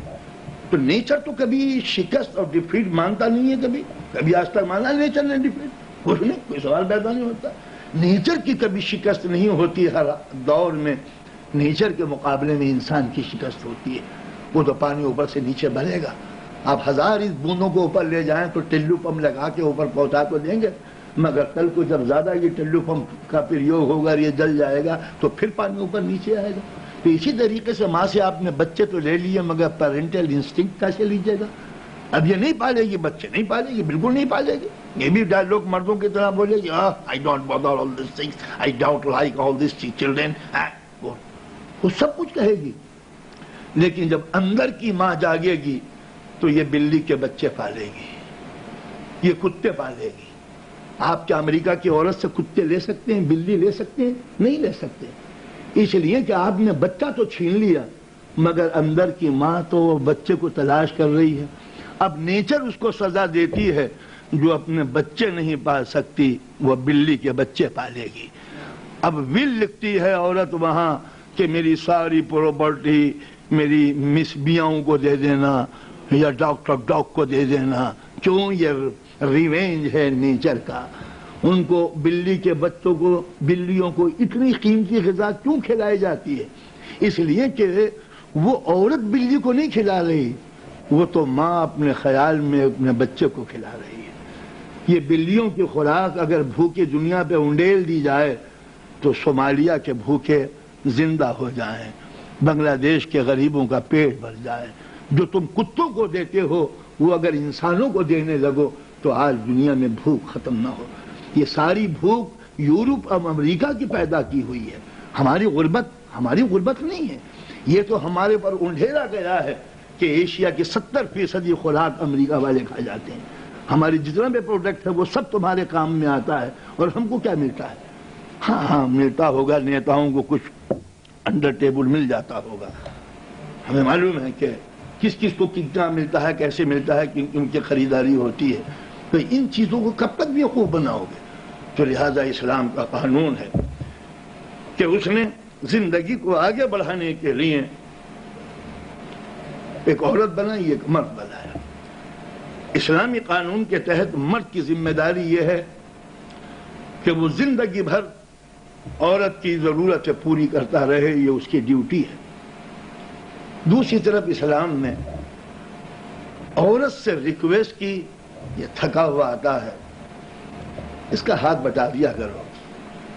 تو نیچر تو کبھی شکست اور ڈیفیٹ مانتا نہیں ہے، کبھی آج تک مانا نیچر نے ڈیفیٹ؟ کچھ نہیں، کوئی سوال پیدا نہیں ہوتا۔ نیچر کی کبھی شکست نہیں ہوتی، ہر دور میں نیچر کے مقابلے میں انسان کی شکست ہوتی ہے۔ وہ تو پانی اوپر سے نیچے بھرے گا، آپ 1000 اس بوندوں کو اوپر لے جائیں تو ٹلو پمپ لگا کے اوپر پہنچا تو دیں گے، مگر کل کو جب زیادہ یہ ٹلو پمپ کا پریوگ ہوگا، یہ جل جائے گا تو پھر پانی اوپر نیچے آئے گا۔ تو اسی طریقے سے ماں سے آپ نے بچے تو لے لیے، مگر پیرنٹل انسٹنکٹ کیسے لیجیے گا؟ اب یہ نہیں پالے گی، بچے نہیں پالے گی، بالکل نہیں پالے گی۔ یہ بھی ڈائیلاگ مردوں کی طرح بولے گی، I don't bother all these things, I don't like all these children، وہ سب کچھ کہے گی۔ لیکن جب اندر کی ماں جاگے گی تو یہ بلی کے بچے پالے گی، یہ کتے پالے گی۔ آپ کیا امریکہ کی عورت سے کتے لے سکتے ہیں، بلی لے سکتے ہیں؟ نہیں لے سکتے، اس لیے کہ آپ نے بچہ تو چھین لیا مگر اندر کی ماں تو بچے کو تلاش کر رہی ہے۔ اب نیچر اس کو سزا دیتی ہے، جو اپنے بچے نہیں پال سکتی وہ بلی کے بچے پالے گی۔ اب ول لکھتی ہے عورت وہاں کہ میری ساری پراپرٹی میری مس بیاؤں کو دے دینا یا ڈاکٹر ڈاک کو دے دینا۔ کیوں؟ یہ ریونج ہے نیچر کا۔ ان کو بلی کے بچوں کو، بلیوں کو اتنی قیمتی غذا کیوں کھلائی جاتی ہے؟ اس لیے کہ وہ عورت بلی کو نہیں کھلا رہی، وہ تو ماں اپنے خیال میں اپنے بچے کو کھلا رہی ہے۔ یہ بلیوں کی خوراک اگر بھوکے دنیا پہ انڈیل دی جائے تو صومالیہ کے بھوکے زندہ ہو جائیں، بنگلہ دیش کے غریبوں کا پیٹ بھر جائے۔ جو تم کتوں کو دیتے ہو وہ اگر انسانوں کو دینے لگو تو آج دنیا میں بھوک ختم نہ ہو۔ یہ ساری بھوک یورپ اور امریکہ کی پیدا کی ہوئی ہے۔ ہماری غربت نہیں ہے، یہ تو ہمارے پر انڈھیرا گیا ہے کہ ایشیا کی 70% خوراک امریکہ والے کھا جاتے ہیں۔ ہماری جتنا بھی پروڈکٹ ہے وہ سب تمہارے کام میں آتا ہے، اور ہم کو کیا ملتا ہے؟ ہاں ملتا ہوگا نیتاؤں کو کچھ انڈر ٹیبل مل جاتا ہوگا، ہمیں معلوم ہے کہ کس کس کو کتنا ملتا ہے، کیسے ملتا ہے، ان کی خریداری ہوتی ہے۔ تو ان چیزوں کو کب تک بیوقوف بناؤ گے؟ تو لہذا اسلام کا قانون ہے کہ اس نے زندگی کو آگے بڑھانے کے لیے ایک عورت بنائی، ایک مرد بنایا۔ اسلامی قانون کے تحت مرد کی ذمہ داری یہ ہے کہ وہ زندگی بھر عورت کی ضرورتیں پوری کرتا رہے، یہ اس کی ڈیوٹی ہے۔ دوسری طرف اسلام نے عورت سے ریکویسٹ کی، یہ تھکا ہوا آتا ہے، اس کا ہاتھ بٹا دیا کرو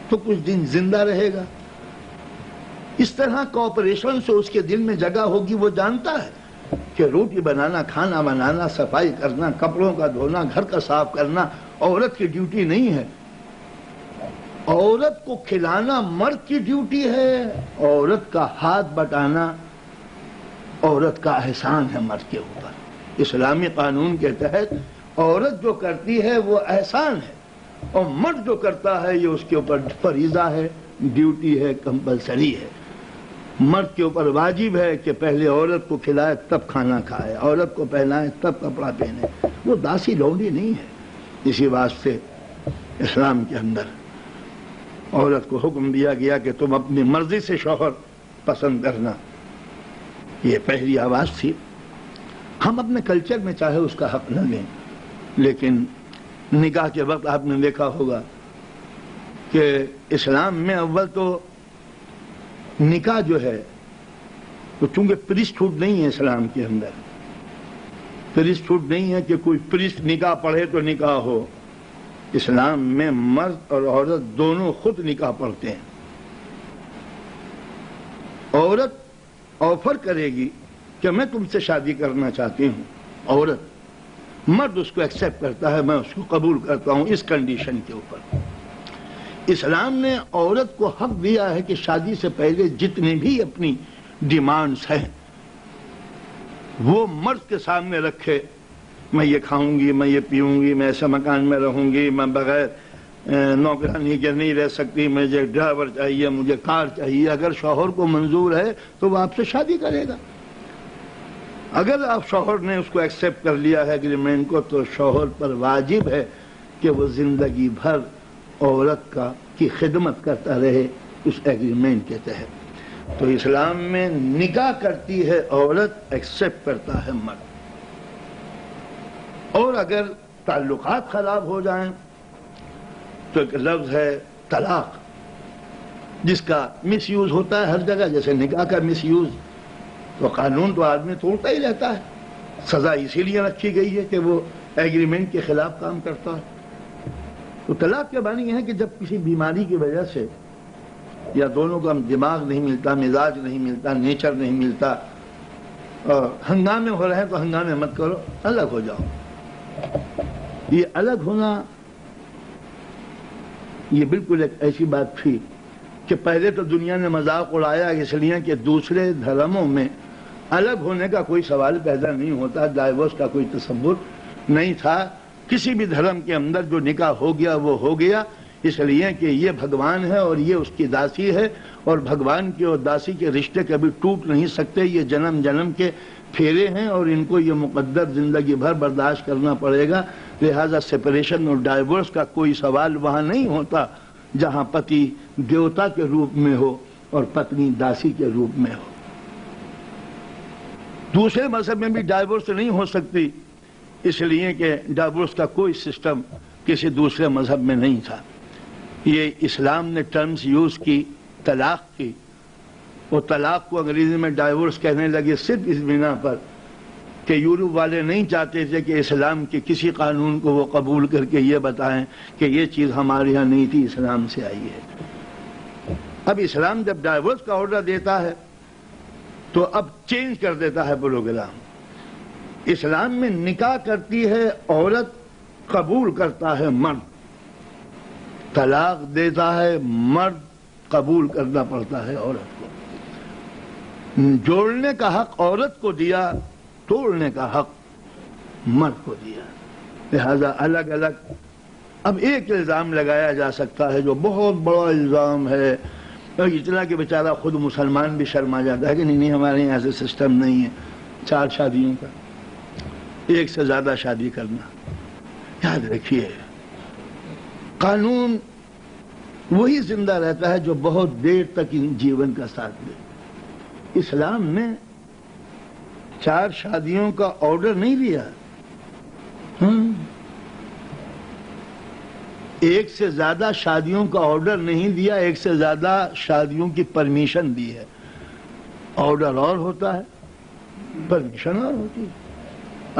تو کچھ دن زندہ رہے گا۔ اس طرح کوآپریشن سے اس کے دل میں جگہ ہوگی، وہ جانتا ہے کہ روٹی بنانا، کھانا بنانا، صفائی کرنا، کپڑوں کا دھونا، گھر کا صاف کرنا عورت کی ڈیوٹی نہیں ہے۔ عورت کو کھلانا مرد کی ڈیوٹی ہے، عورت کا ہاتھ بٹانا عورت کا احسان ہے مرد کے اوپر۔ اسلامی قانون کے تحت عورت جو کرتی ہے وہ احسان ہے، اور مرد جو کرتا ہے یہ اس کے اوپر فریضہ ہے، ڈیوٹی ہے، کمپلسری ہے۔ مرد کے اوپر واجب ہے کہ پہلے عورت کو کھلائے تب کھانا کھائے، عورت کو پہنائے تب کپڑا پہنے، وہ داسی لونڈی نہیں ہے۔ اسی واسطے اسلام کے اندر عورت کو حکم دیا گیا کہ تم اپنی مرضی سے شوہر پسند کرنا، یہ پہلی آواز تھی۔ ہم اپنے کلچر میں چاہے اس کا حق نہ لیں، لیکن نکاح کے وقت آپ نے دیکھا ہوگا کہ اسلام میں اول تو نکاح جو ہے تو چونکہ پریسٹہوڈ نہیں ہے اسلام کے اندر، پریسٹہوڈ نہیں ہے کہ کوئی پریسٹ نکاح پڑھے تو نکاح ہو۔ اسلام میں مرد اور عورت دونوں خود نکاح پڑھتے ہیں۔ عورت آفر کرے گی کہ میں تم سے شادی کرنا چاہتی ہوں، عورت، مرد اس کو ایکسیپٹ کرتا ہے، میں اس کو قبول کرتا ہوں اس کنڈیشن کے اوپر۔ اسلام نے عورت کو حق دیا ہے کہ شادی سے پہلے جتنی بھی اپنی ڈیمانڈز ہیں وہ مرد کے سامنے رکھے۔ میں یہ کھاؤں گی، میں یہ پیوں گی، میں ایسے مکان میں رہوں گی، میں بغیر نوکرانی کے نہیں رہ سکتی، مجھے ڈرائیور چاہیے، مجھے کار چاہیے۔ اگر شوہر کو منظور ہے تو وہ آپ سے شادی کرے گا۔ اگر آپ شوہر نے اس کو ایکسیپٹ کر لیا ہے ایگریمنٹ کو، تو شوہر پر واجب ہے کہ وہ زندگی بھر عورت کی خدمت کرتا رہے اس ایگریمنٹ کے تحت۔ تو اسلام میں نکاح کرتی ہے عورت، ایکسیپٹ کرتا ہے مرد۔ اور اگر تعلقات خراب ہو جائیں تو ایک لفظ ہے طلاق، جس کا مس یوز ہوتا ہے ہر جگہ، جیسے نکاح کا مس یوز۔ تو قانون تو آدمی توڑتا ہی رہتا ہے، سزا اسی لیے رکھی گئی ہے کہ وہ ایگریمنٹ کے خلاف کام کرتا ہے۔ تو طلاق کے معنی یہ ہے کہ جب کسی بیماری کی وجہ سے یا دونوں کا دماغ نہیں ملتا، مزاج نہیں ملتا، نیچر نہیں ملتا، اور ہنگامے ہو رہے ہیں تو ہنگامے مت کرو، الگ ہو جاؤ۔ یہ الگ ہونا یہ بالکل ایک ایسی بات تھی کہ پہلے تو دنیا نے مذاق اڑایا، اس لیے کہ دوسرے دھرموں میں الگ ہونے کا کوئی سوال پیدا نہیں ہوتا، ڈائیورس کا کوئی تصور نہیں تھا۔ کسی بھی دھرم کے اندر جو نکاح ہو گیا وہ ہو گیا، اس لیے کہ یہ بھگوان ہے اور یہ اس کی داسی ہے، اور بھگوان کے اور داسی کے رشتے کبھی ٹوٹ نہیں سکتے، یہ جنم جنم کے پھیرے ہیں اور ان کو یہ مقدر زندگی بھر برداشت کرنا پڑے گا۔ لہذا سپریشن اور ڈائیورس کا کوئی سوال وہاں نہیں ہوتا جہاں پتی دیوتا کے روپ میں ہو اور پتنی داسی کے روپ میں ہو۔ دوسرے مذہب میں بھی ڈائیورس نہیں ہو سکتی، اس لیے کہ ڈائیورس کا کوئی سسٹم کسی دوسرے مذہب میں نہیں تھا۔ یہ اسلام نے ٹرمز یوز کی، طلاق کی، اور طلاق کو انگریزی میں ڈائیورس کہنے لگے صرف اس بنا پر کہ یورپ والے نہیں چاہتے تھے کہ اسلام کے کسی قانون کو وہ قبول کر کے یہ بتائیں کہ یہ چیز ہمارے ہاں نہیں تھی، اسلام سے آئی ہے۔ اب اسلام جب ڈائیورس کا آرڈر دیتا ہے تو اب چینج کر دیتا ہے پروگرام۔ اسلام میں نکاح کرتی ہے عورت، قبول کرتا ہے مرد، طلاق دیتا ہے مرد، قبول کرنا پڑتا ہے عورت کو۔ جوڑنے کا حق عورت کو دیا، توڑنے کا حق مرد کو دیا۔ لہذا الگ الگ اب ایک الزام لگایا جا سکتا ہے جو بہت بڑا الزام ہے، اتنا کہ بیچارہ خود مسلمان بھی شرما جاتا ہے کہ نہیں ہمارے یہاں ایسے سسٹم نہیں ہے 4 شادیوں کا، ایک سے زیادہ شادی کرنا۔ یاد رکھیے قانون وہی زندہ رہتا ہے جو بہت دیر تک ان جیون کا ساتھ دے۔ اسلام نے 4 شادیوں کا آرڈر نہیں دیا، ایک سے زیادہ شادیوں کا آرڈر نہیں دیا، ایک سے زیادہ شادیوں کی پرمیشن دی ہے۔ آرڈر اور ہوتا ہے، پرمیشن اور ہوتی ہے۔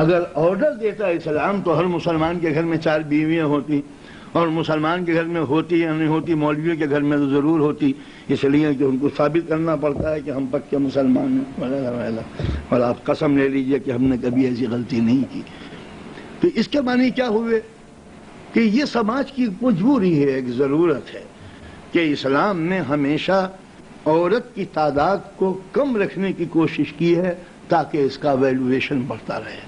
اگر آرڈر دیتا ہے اسلام تو ہر مسلمان کے گھر میں 4 بیویاں ہوتی، اور مسلمان کے گھر میں ہوتی یا نہیں ہوتی، مولویوں کے گھر میں تو ضرور ہوتی، اس لیے کہ ان کو ثابت کرنا پڑتا ہے کہ ہم پکے مسلمان ہیں وغیرہ وغیرہ، اور آپ قسم لے لیجئے کہ ہم نے کبھی ایسی غلطی نہیں کی۔ تو اس کے معنی کیا ہوئے کہ یہ سماج کی مجبوری ہے، ایک ضرورت ہے کہ اسلام نے ہمیشہ عورت کی تعداد کو کم رکھنے کی کوشش کی ہے تاکہ اس کا ویلیویشن بڑھتا رہے۔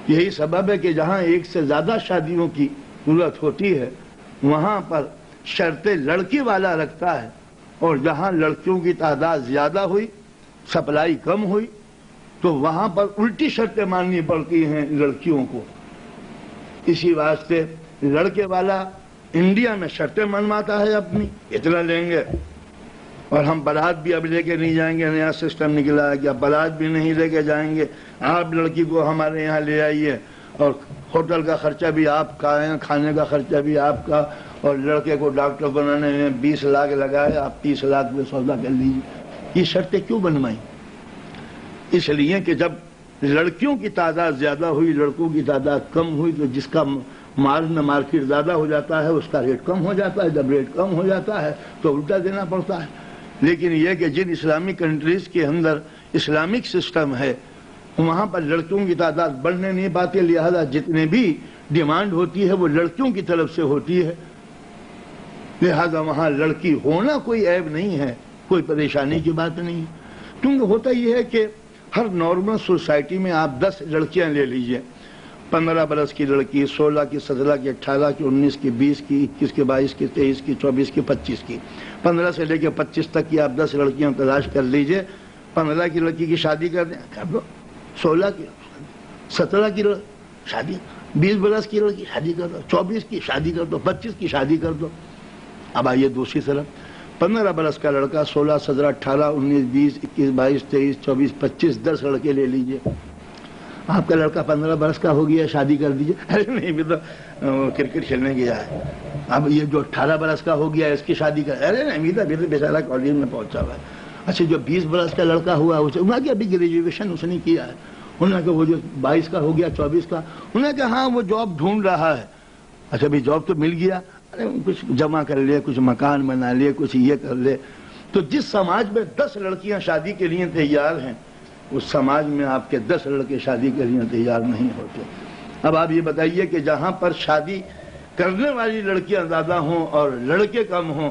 یہی سبب ہے کہ جہاں ایک سے زیادہ شادیوں کی ضرورت ہوتی ہے وہاں پر شرطیں لڑکی والا رکھتا ہے، اور جہاں لڑکیوں کی تعداد زیادہ ہوئی، سپلائی کم ہوئی، تو وہاں پر الٹی شرطیں ماننی پڑتی ہیں لڑکیوں کو۔ اسی واسطے لڑکے والا انڈیا میں شرطیں منواتا ہے اپنی، اتنا لیں گے، اور ہم بارات بھی اب لے کے نہیں جائیں گے، نیا سسٹم نکلا ہے کہ اب بارات بھی نہیں لے کے جائیں گے، آپ لڑکی کو ہمارے یہاں لے آئیے، اور ہوٹل کا خرچہ بھی آپ کا ہے، کھانے کا خرچہ بھی آپ کا، اور لڑکے کو ڈاکٹر بنانے میں 20 لاکھ لگائے، آپ 30 لاکھ میں سودا کر لیجیے۔ یہ شرطیں کیوں بنوائیں؟ اس لیے کہ جب لڑکیوں کی تعداد زیادہ ہوئی، لڑکوں کی تعداد کم ہوئی، تو جس کا مال میں مارکیٹ زیادہ ہو جاتا ہے اس کا ریٹ کم ہو جاتا ہے، جب ریٹ کم ہو جاتا ہے تو الٹا دینا پڑتا ہے۔ لیکن یہ کہ جن اسلامک کنٹریز کے اندر اسلامک سسٹم ہے وہاں پر لڑکیوں کی تعداد بڑھنے نہیں پاتی، لہذا جتنے بھی ڈیمانڈ ہوتی ہے وہ لڑکیوں کی طرف سے ہوتی ہے، لہذا وہاں لڑکی ہونا کوئی عیب نہیں ہے، کوئی پریشانی کی بات نہیں ہے۔ کیونکہ ہوتا یہ ہے کہ ہر نارمل سوسائٹی میں آپ 10 لڑکیاں لے لیجئے، 15 برس کی لڑکی، 16 کی، 17 کی، 18 کی، 19 کی، 20 کی، 21 کی، 22 کی، 23 کی، 24 کی، 25 کی، 15 سے لے کے 25 تک کی آپ 10 لڑکیاں تلاش کر لیجئے۔ 15 کی لڑکی کی شادی کر دیں، کر دو، 16 کی، 17 کی شادی، 20 برس کی لڑکی شادی کر دو، 24 کی شادی کر دو، 25 کی شادی کر دو۔ اب آئیے دوسری طرف، 15 برس کا لڑکا، 16، 17، 18، 19، 20، 21، 22، 23، 24، 25، 10 لڑکے لے لیجئے۔ آپ کا لڑکا 15 برس کا ہو گیا، شادی کر دیجئے۔ ارے نہیں، بھی تو کرکٹ کھیلنے گیا ہے۔ اب یہ جو 18 برس کا ہو گیا اس کی شادی کر، ارے نہیں، بھی تو بیچارہ کالج میں پہنچا ہوا ہے۔ اچھا، جو 20 برس کا لڑکا ہوا اسے انہوں نے کہ ابھی گریجویشن اس نے کیا ہے، انہوں نے کہ وہ جو 22 کا ہو گیا، 24 کا، انہوں نے کہ ہاں وہ جاب ڈھونڈ رہا ہے۔ اچھا بھی جاب تو مل گیا، ارے کچھ جمع کر لے، کچھ مکان بنا لے، کچھ یہ کر لے۔ تو جس سماج میں 10 لڑکیاں شادی کے لیے تیار ہیں اس سماج میں آپ کے 10 لڑکے شادی کے لیے تیار نہیں ہوتے۔ اب آپ یہ بتائیے کہ جہاں پر شادی کرنے والی لڑکیاں زیادہ ہوں اور لڑکے کم ہوں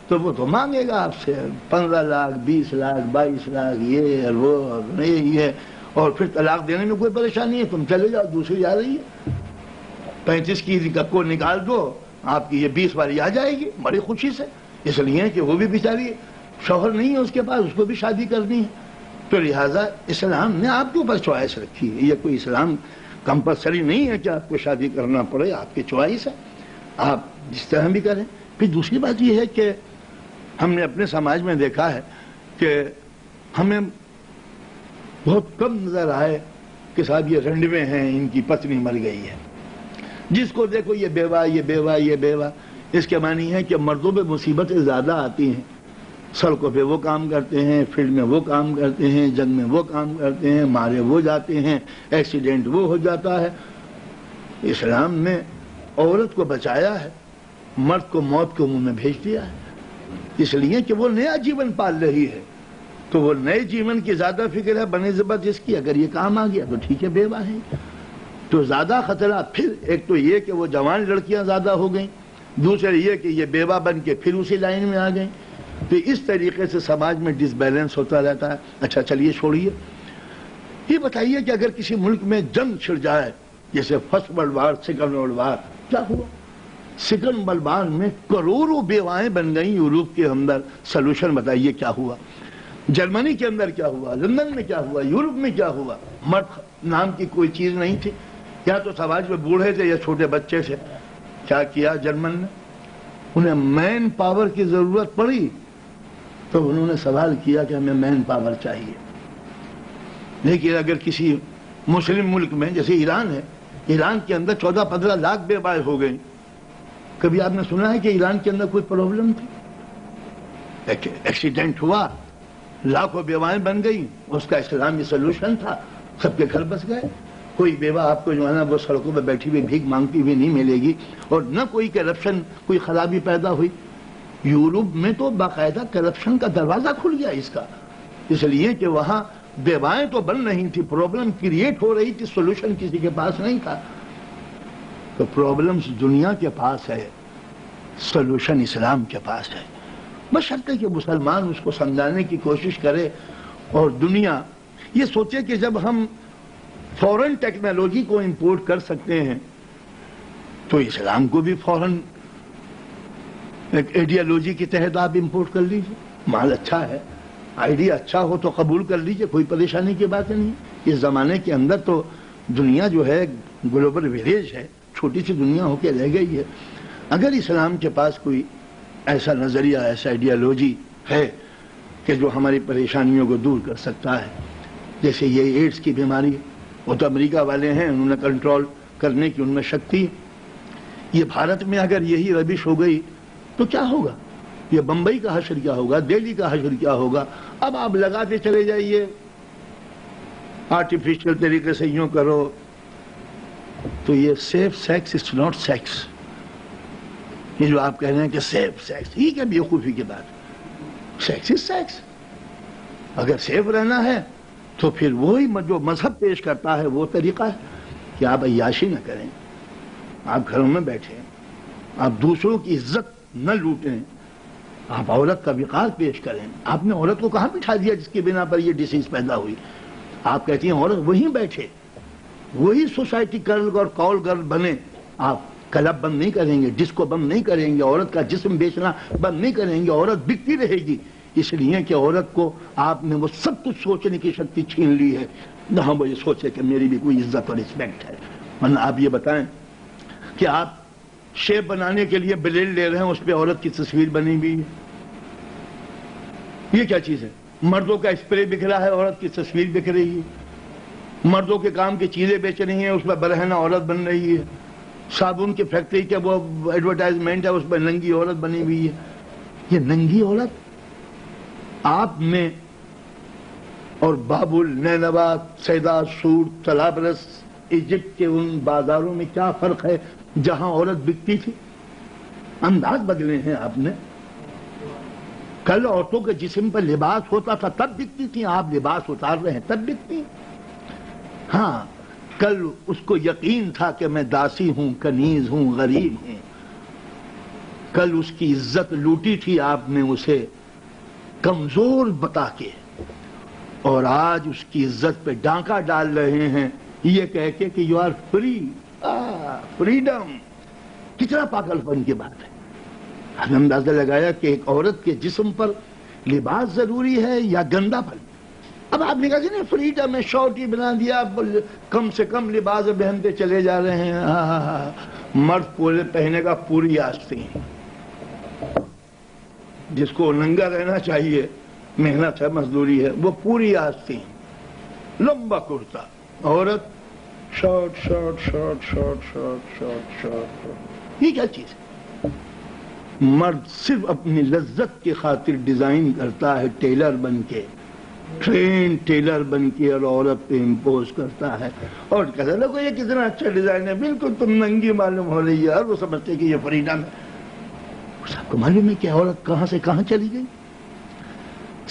تو وہ تو مانگے گا آپ سے 15 لاکھ، 20 لاکھ، 22 لاکھ، یہ اور وہ اور یہ، اور پھر طلاق دینے میں کوئی پریشانی ہے، تم چلے جاؤ، دوسری آ رہی ہے، 35 کی کو نکال دو، آپ کی یہ 20 والی آ جائے گی بڑی خوشی سے، اس لیے کہ وہ بھی بیچاری شوہر نہیں ہے اس کے پاس، اس کو بھی شادی کرنی ہے۔ تو لہٰذا اسلام نے آپ کے اوپر چوائس رکھی ہے، یہ کوئی اسلام کمپلسری نہیں ہے کہ آپ کو شادی کرنا پڑے، آپ کی چوائس ہے، آپ جس طرح بھی کریں۔ پھر دوسری بات یہ ہے کہ ہم نے اپنے سماج میں دیکھا ہے کہ ہمیں بہت کم نظر آئے کہ صاحب یہ رنڈوے ہیں، ان کی پتنی مر گئی ہے، جس کو دیکھو یہ بیوہ، یہ بیوہ، یہ بیوہ۔ اس کے معنی ہے کہ مردوں پہ مصیبتیں زیادہ آتی ہیں، سڑکوں پہ وہ کام کرتے ہیں، فیلڈ میں وہ کام کرتے ہیں، جنگ میں وہ کام کرتے ہیں، مارے وہ جاتے ہیں، ایکسیڈنٹ وہ ہو جاتا ہے۔ اسلام نے عورت کو بچایا ہے، مرد کو موت کے منہ میں بھیج دیا ہے، اس لیے کہ وہ نیا جیون پال رہی ہے، تو وہ نئے جیون کی زیادہ فکر ہے بنسبت اس کی، اگر یہ کام آ گیا تو ٹھیک ہے، بیوہ ہے تو زیادہ خطرہ۔ پھر ایک تو یہ کہ وہ جوان لڑکیاں زیادہ ہو گئیں، دوسرے یہ کہ یہ بیوہ بن کے پھر اسی لائن میں آ گئیں، تو اس طریقے سے سماج میں ڈس بیلنس ہوتا رہتا ہے۔ اچھا چلیے چھوڑیے، یہ بتائیے کہ اگر کسی ملک میں جنگ چھڑ جائے، جیسے first world war, second world war, کیا ہوا؟ سیکنڈ ورلڈ وار میں کروڑوں بیوائیں بن گئیں یورپ کے اندر، سلوشن بتائیے کیا ہوا؟ جرمنی کے اندر کیا ہوا؟ لندن میں کیا ہوا؟ یورپ میں کیا ہوا؟ مرد نام کی کوئی چیز نہیں تھی، یا تو سماج میں بوڑھے تھے یا چھوٹے بچے تھے۔ کیا کیا جرمن نے؟ انہیں مین پاور کی ضرورت پڑی تو انہوں نے سوال کیا کہ ہمیں مین پاور چاہیے۔ لیکن اگر کسی مسلم ملک میں جیسے ایران ہے، ایران کے اندر 14-15 لاکھ بیوائیں ہو گئیں، کبھی آپ نے سنا ہے کہ ایران کے اندر کوئی پرابلم تھی؟ ایکسیڈنٹ ہوا، لاکھوں بیوائیں بن گئی، اس کا اسلامی سلوشن تھا، سب کے گھر بس گئے. کوئی بیوہ آپ کو جو ہے نا وہ سڑکوں پہ بیٹھی ہوئی بھیک مانگتی ہوئی نہیں ملے گی، اور نہ کوئی کرپشن، کوئی خرابی پیدا ہوئی. یورپ میں تو باقاعدہ کرپشن کا دروازہ کھل گیا اس کا، اس لیے کہ وہاں بیوائیں تو بن رہی تھی، پرابلم کریٹ ہو رہی تھی، سولوشن کسی کے پاس نہیں تھا. تو پرابلمز دنیا کے پاس ہے، سولوشن اسلام کے پاس ہے، بشرطے کہ مسلمان اس کو سمجھانے کی کوشش کرے. اور دنیا یہ سوچے کہ جب ہم فورن ٹیکنالوجی کو امپورٹ کر سکتے ہیں تو اسلام کو بھی فورن ایک ایڈیالوجی کے تحت آپ امپورٹ کر لیجئے. مال اچھا ہے، آئیڈیا اچھا ہو تو قبول کر لیجئے، کوئی پریشانی کی بات نہیں. اس زمانے کے اندر تو دنیا جو ہے گلوبل ولیج ہے، چھوٹی سی دنیا ہو کے رہ گئی ہے. اگر اسلام کے پاس کوئی ایسا نظریہ، ایسا آئیڈیالوجی ہے کہ جو ہماری پریشانیوں کو دور کر سکتا ہے، جیسے یہ ایڈز کی بیماری ہے، وہ تو امریکہ والے ہیں، انہوں نے کنٹرول کرنے کی ان میں شکتی ہے. یہ بھارت میں اگر یہی ربش ہو گئی تو کیا ہوگا؟ یہ بمبئی کا حشر کیا ہوگا، دہلی کا حشر کیا ہوگا؟ اب آپ لگاتے چلے جائیے، آرٹیفیشل طریقے سے یوں کرو. تو یہ safe sex is not sex. یہ جو آپ کہہ رہے ہیں کہ سیف سیکس، یہ کیا بیوقوفی کی بات؟ Sex is sex. اگر سیف رہنا ہے تو پھر وہی جو مذہب پیش کرتا ہے وہ طریقہ ہے کہ آپ عیاشی نہ کریں، آپ گھروں میں بیٹھیں، آپ دوسروں کی عزت نہ لوٹیں، آپ عورت کا وقار پیش کریں. آپ نے عورت کو کہاں بٹھا دیا جس کی بنا پر یہ ڈیزیز پیدا ہوئی؟ آپ کہتی ہیں عورت وہیں بیٹھے، وہی سوسائٹی گرل اور کال گرل بنے. آپ کلب بند نہیں کریں گے، ڈسکو بند نہیں کریں گے، عورت کا جسم بیچنا بند نہیں کریں گے، عورت بکتی رہے گی. اس لیے کہ عورت کو آپ نے وہ سب کچھ سوچنے کی شکتی چھین لی ہے، نہ وہ یہ سوچے کہ میری بھی کوئی عزت اور رسپیکٹ ہے. ورنہ آپ یہ بتائیں کہ آپ شیپ بنانے کے لیے بلیڈ لے رہے ہیں، اس پہ عورت کی تصویر بنی ہوئی ہے. یہ کیا چیز ہے؟ مردوں کا اسپرے بک رہا ہے، عورت کی تصویر بک رہی ہے. مردوں کے کام کی چیزیں بیچ رہی ہیں، اس پہ برہنہ عورت بن رہی ہے. صابن کی فیکٹری کے وہ ایڈورٹائزمنٹ ہے، اس پہ ننگی عورت بنی ہوئی ہے. یہ ننگی عورت آپ نے اور بابل، نینوا، سیدا، سور، طلابرس، ایجپٹ کے ان بازاروں میں کیا فرق ہے جہاں عورت بکتی تھی؟ انداز بدلے ہیں آپ نے. کل عورتوں کے جسم پر لباس ہوتا تھا تب بکتی تھی، آپ لباس اتار رہے ہیں تب بکتی. ہاں، کل اس کو یقین تھا کہ میں داسی ہوں، کنیز ہوں، غریب ہوں. کل اس کی عزت لوٹی تھی آپ نے اسے کمزور بتا کے، اور آج اس کی عزت پہ ڈانکا ڈال رہے ہیں یہ کہہ کے کہ یو آر فری. فریڈم کتنا پاگل پن کی بات ہے. ہم نے اندازہ لگایا کہ ایک عورت کے جسم پر لباس ضروری ہے یا گندا پن. اب آپ نے کہا کہ نہیں فریڈم ہے، شارٹ ہی بنا دیا، کم سے کم لباس پہنتے چلے جا رہے ہیں. مرد پورے پہنے کا پوری آستین، جس کو ننگا رہنا چاہیے، محنت ہے، مزدوری ہے، وہ پوری آستین، لمبا کرتا. عورت short short short short short short short. یہ کیا چیز ہے؟ مرد صرف اپنی لذت کی خاطر ڈیزائن کرتا ہے، ٹیلر بن کے، ٹرین ٹیلر بن کے، اور عورت پہ امپوز کرتا ہے اور کہتا ہے لوگوں یہ کتنا اچھا ڈیزائن ہے، بالکل تم ننگی معلوم ہو رہی ہے، اور وہ سمجھتے کہ یہ فریڈم ہے. سب کو معلوم ہے کہ عورت کہاں سے کہاں چلی گئی.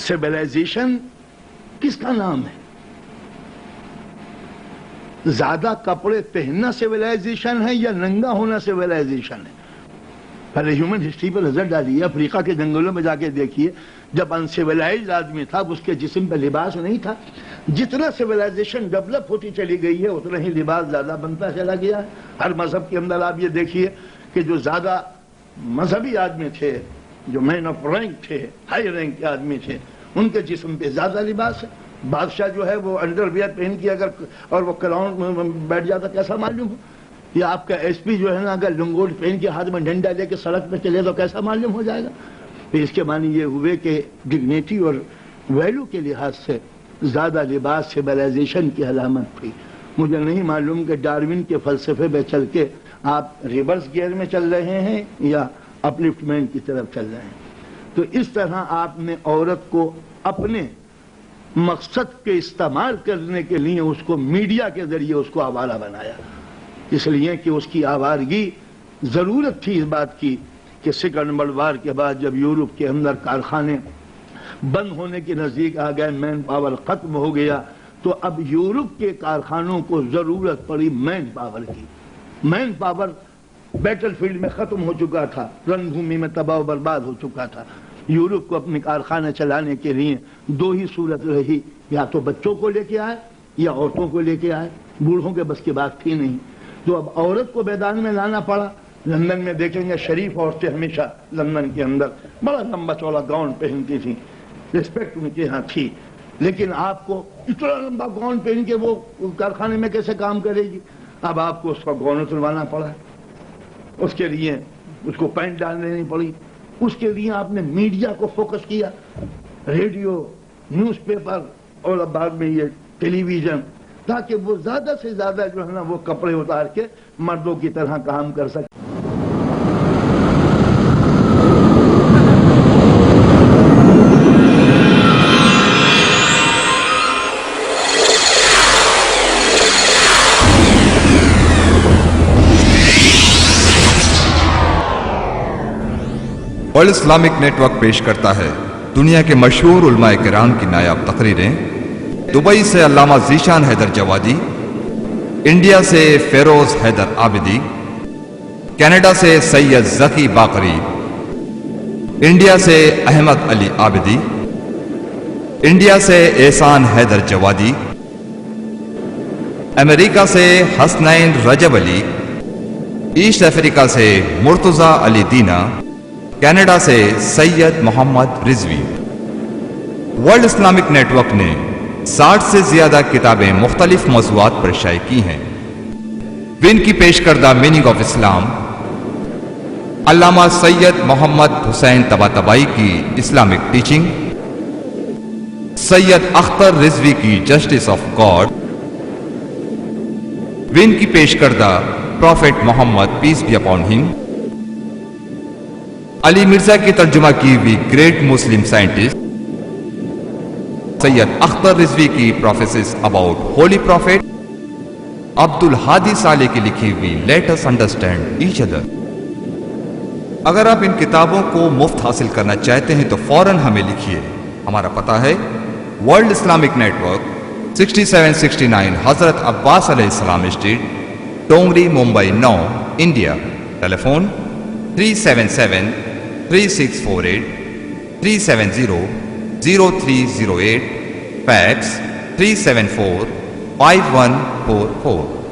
سیولائزیشن کس کا نام ہے؟ زیادہ کپڑے پہننا سیولائزیشن ہے یا ننگا ہونا سیولائزیشن ہے؟ پہلے ہیومن ہسٹری پر نظر ڈالیے، افریقہ کے جنگلوں میں جا کے دیکھیے، جب انسیولائزڈ آدمی تھا اس کے جسم پہ لباس نہیں تھا. جتنا سیولائزیشن ڈیولپ ہوتی چلی گئی ہے اتنا ہی لباس زیادہ بنتا چلا گیا ہے. ہر مذہب کے اندر آپ یہ دیکھیے کہ جو زیادہ مذہبی آدمی تھے، جو مین آف رینک تھے، ہائی رینک کے آدمی تھے، ان کے جسم پہ زیادہ لباس ہے. بادشاہ جو ہے وہ انڈر ویئر پہن کے اگر اور وہ کراؤن میں بیٹھ جاتا کیسا معلوم ہو؟ یا آپ کا ایس پی جو ہے نا اگر لنگوٹ پہن کے ہاتھ میں ڈنڈا لے کے سڑک پہ چلے تو کیسا معلوم ہو جائے گا؟ پھر اس کے معنی یہ ہوئے کہ ڈگنیٹی اور ویلیو کے لحاظ سے زیادہ لباس سیولائزیشن کی علامت تھی. مجھے نہیں معلوم کہ ڈارون کے فلسفے پہ چل کے آپ ریورس گیئر میں چل رہے ہیں یا اپلفٹمنٹ کی طرف چل رہے ہیں. تو اس طرح آپ نے عورت کو اپنے مقصد کے استعمال کرنے کے لیے اس کو میڈیا کے ذریعے اس کو آوارہ بنایا، اس لیے کہ اس کی آوارگی ضرورت تھی اس بات کی کہ سیکنڈ ورلڈ وار کے بعد جب یورپ کے اندر کارخانے بند ہونے کے نزدیک آ گئے، مین پاور ختم ہو گیا، تو اب یورپ کے کارخانوں کو ضرورت پڑی مین پاور کی. مین پاور بیٹل فیلڈ میں ختم ہو چکا تھا، رن بھومی میں تباہ و برباد ہو چکا تھا. یورپ کو اپنے کارخانے چلانے کے لیے دو ہی صورت رہی، یا تو بچوں کو لے کے آئے یا عورتوں کو لے کے آئے. بوڑھوں کے بس کی بات تھی نہیں، تو اب عورت کو میدان میں لانا پڑا. لندن میں دیکھیں گے شریف عورتیں ہمیشہ لندن کے اندر بڑا لمبا چوڑا گاؤن پہنتی تھیں، ریسپیکٹ ان کے ہاں تھی. لیکن آپ کو اتنا لمبا گاؤن پہن کے وہ کارخانے میں کیسے کام کرے گی؟ اب آپ کو اس کا گاؤن اتروانا پڑا، اس کے لیے اس کو پینٹ ڈال دینی پڑی. اس کے لیے آپ نے میڈیا کو فوکس کیا، ریڈیو، نیوز پیپر اور اب بعد میں یہ ٹیلی ویژن، تاکہ وہ زیادہ سے زیادہ جو ہے نا وہ کپڑے اتار کے مردوں کی طرح کام کر سکے. ورلڈ اسلامک نیٹ ورک پیش کرتا ہے دنیا کے مشہور علماء کرام کی نایاب تقریریں. دبئی سے علامہ ذیشان حیدر جوادی، انڈیا سے فیروز حیدر عابدی، کینیڈا سے سید ذکی باقری، انڈیا سے احمد علی عابدی، انڈیا سے احسان حیدر جوادی، امریکہ سے حسنین رجب علی، ایسٹ افریقہ سے مرتضی علی دینا، کینیڈا سے Syed Muhammad Rizvi. World Islamic network نے 60 سے زیادہ کتابیں مختلف موضوعات پر شائع کی ہیں. ان کی پیش کردہ meaning of Islam, Allama Syed Muhammad Husain Tabatabai کی اسلامک ٹیچنگ، سید اختر رضوی کی جسٹس آف گاڈ، ان کی پیش کردہ prophet Muhammad peace be upon him, Ali Mirza کی ترجمہ کی ہوئی great Muslim scientist, Syed Akhtar Rizvi کی پروفیسز اباؤٹ ہولی پروفیٹ، عبد الحادی صالح کی لکھی ہوئی let us understand each other. اگر آپ ان کتابوں کو مفت حاصل کرنا چاہتے ہیں تو فوراً ہمیں لکھیے. ہمارا پتہ ہے ورلڈ اسلامک نیٹ ورک 6769 حضرت عباس علیہ السلام street, Tongri, Mumbai 9، India. Telephone 377-3648 370-0308، fax 374-5144.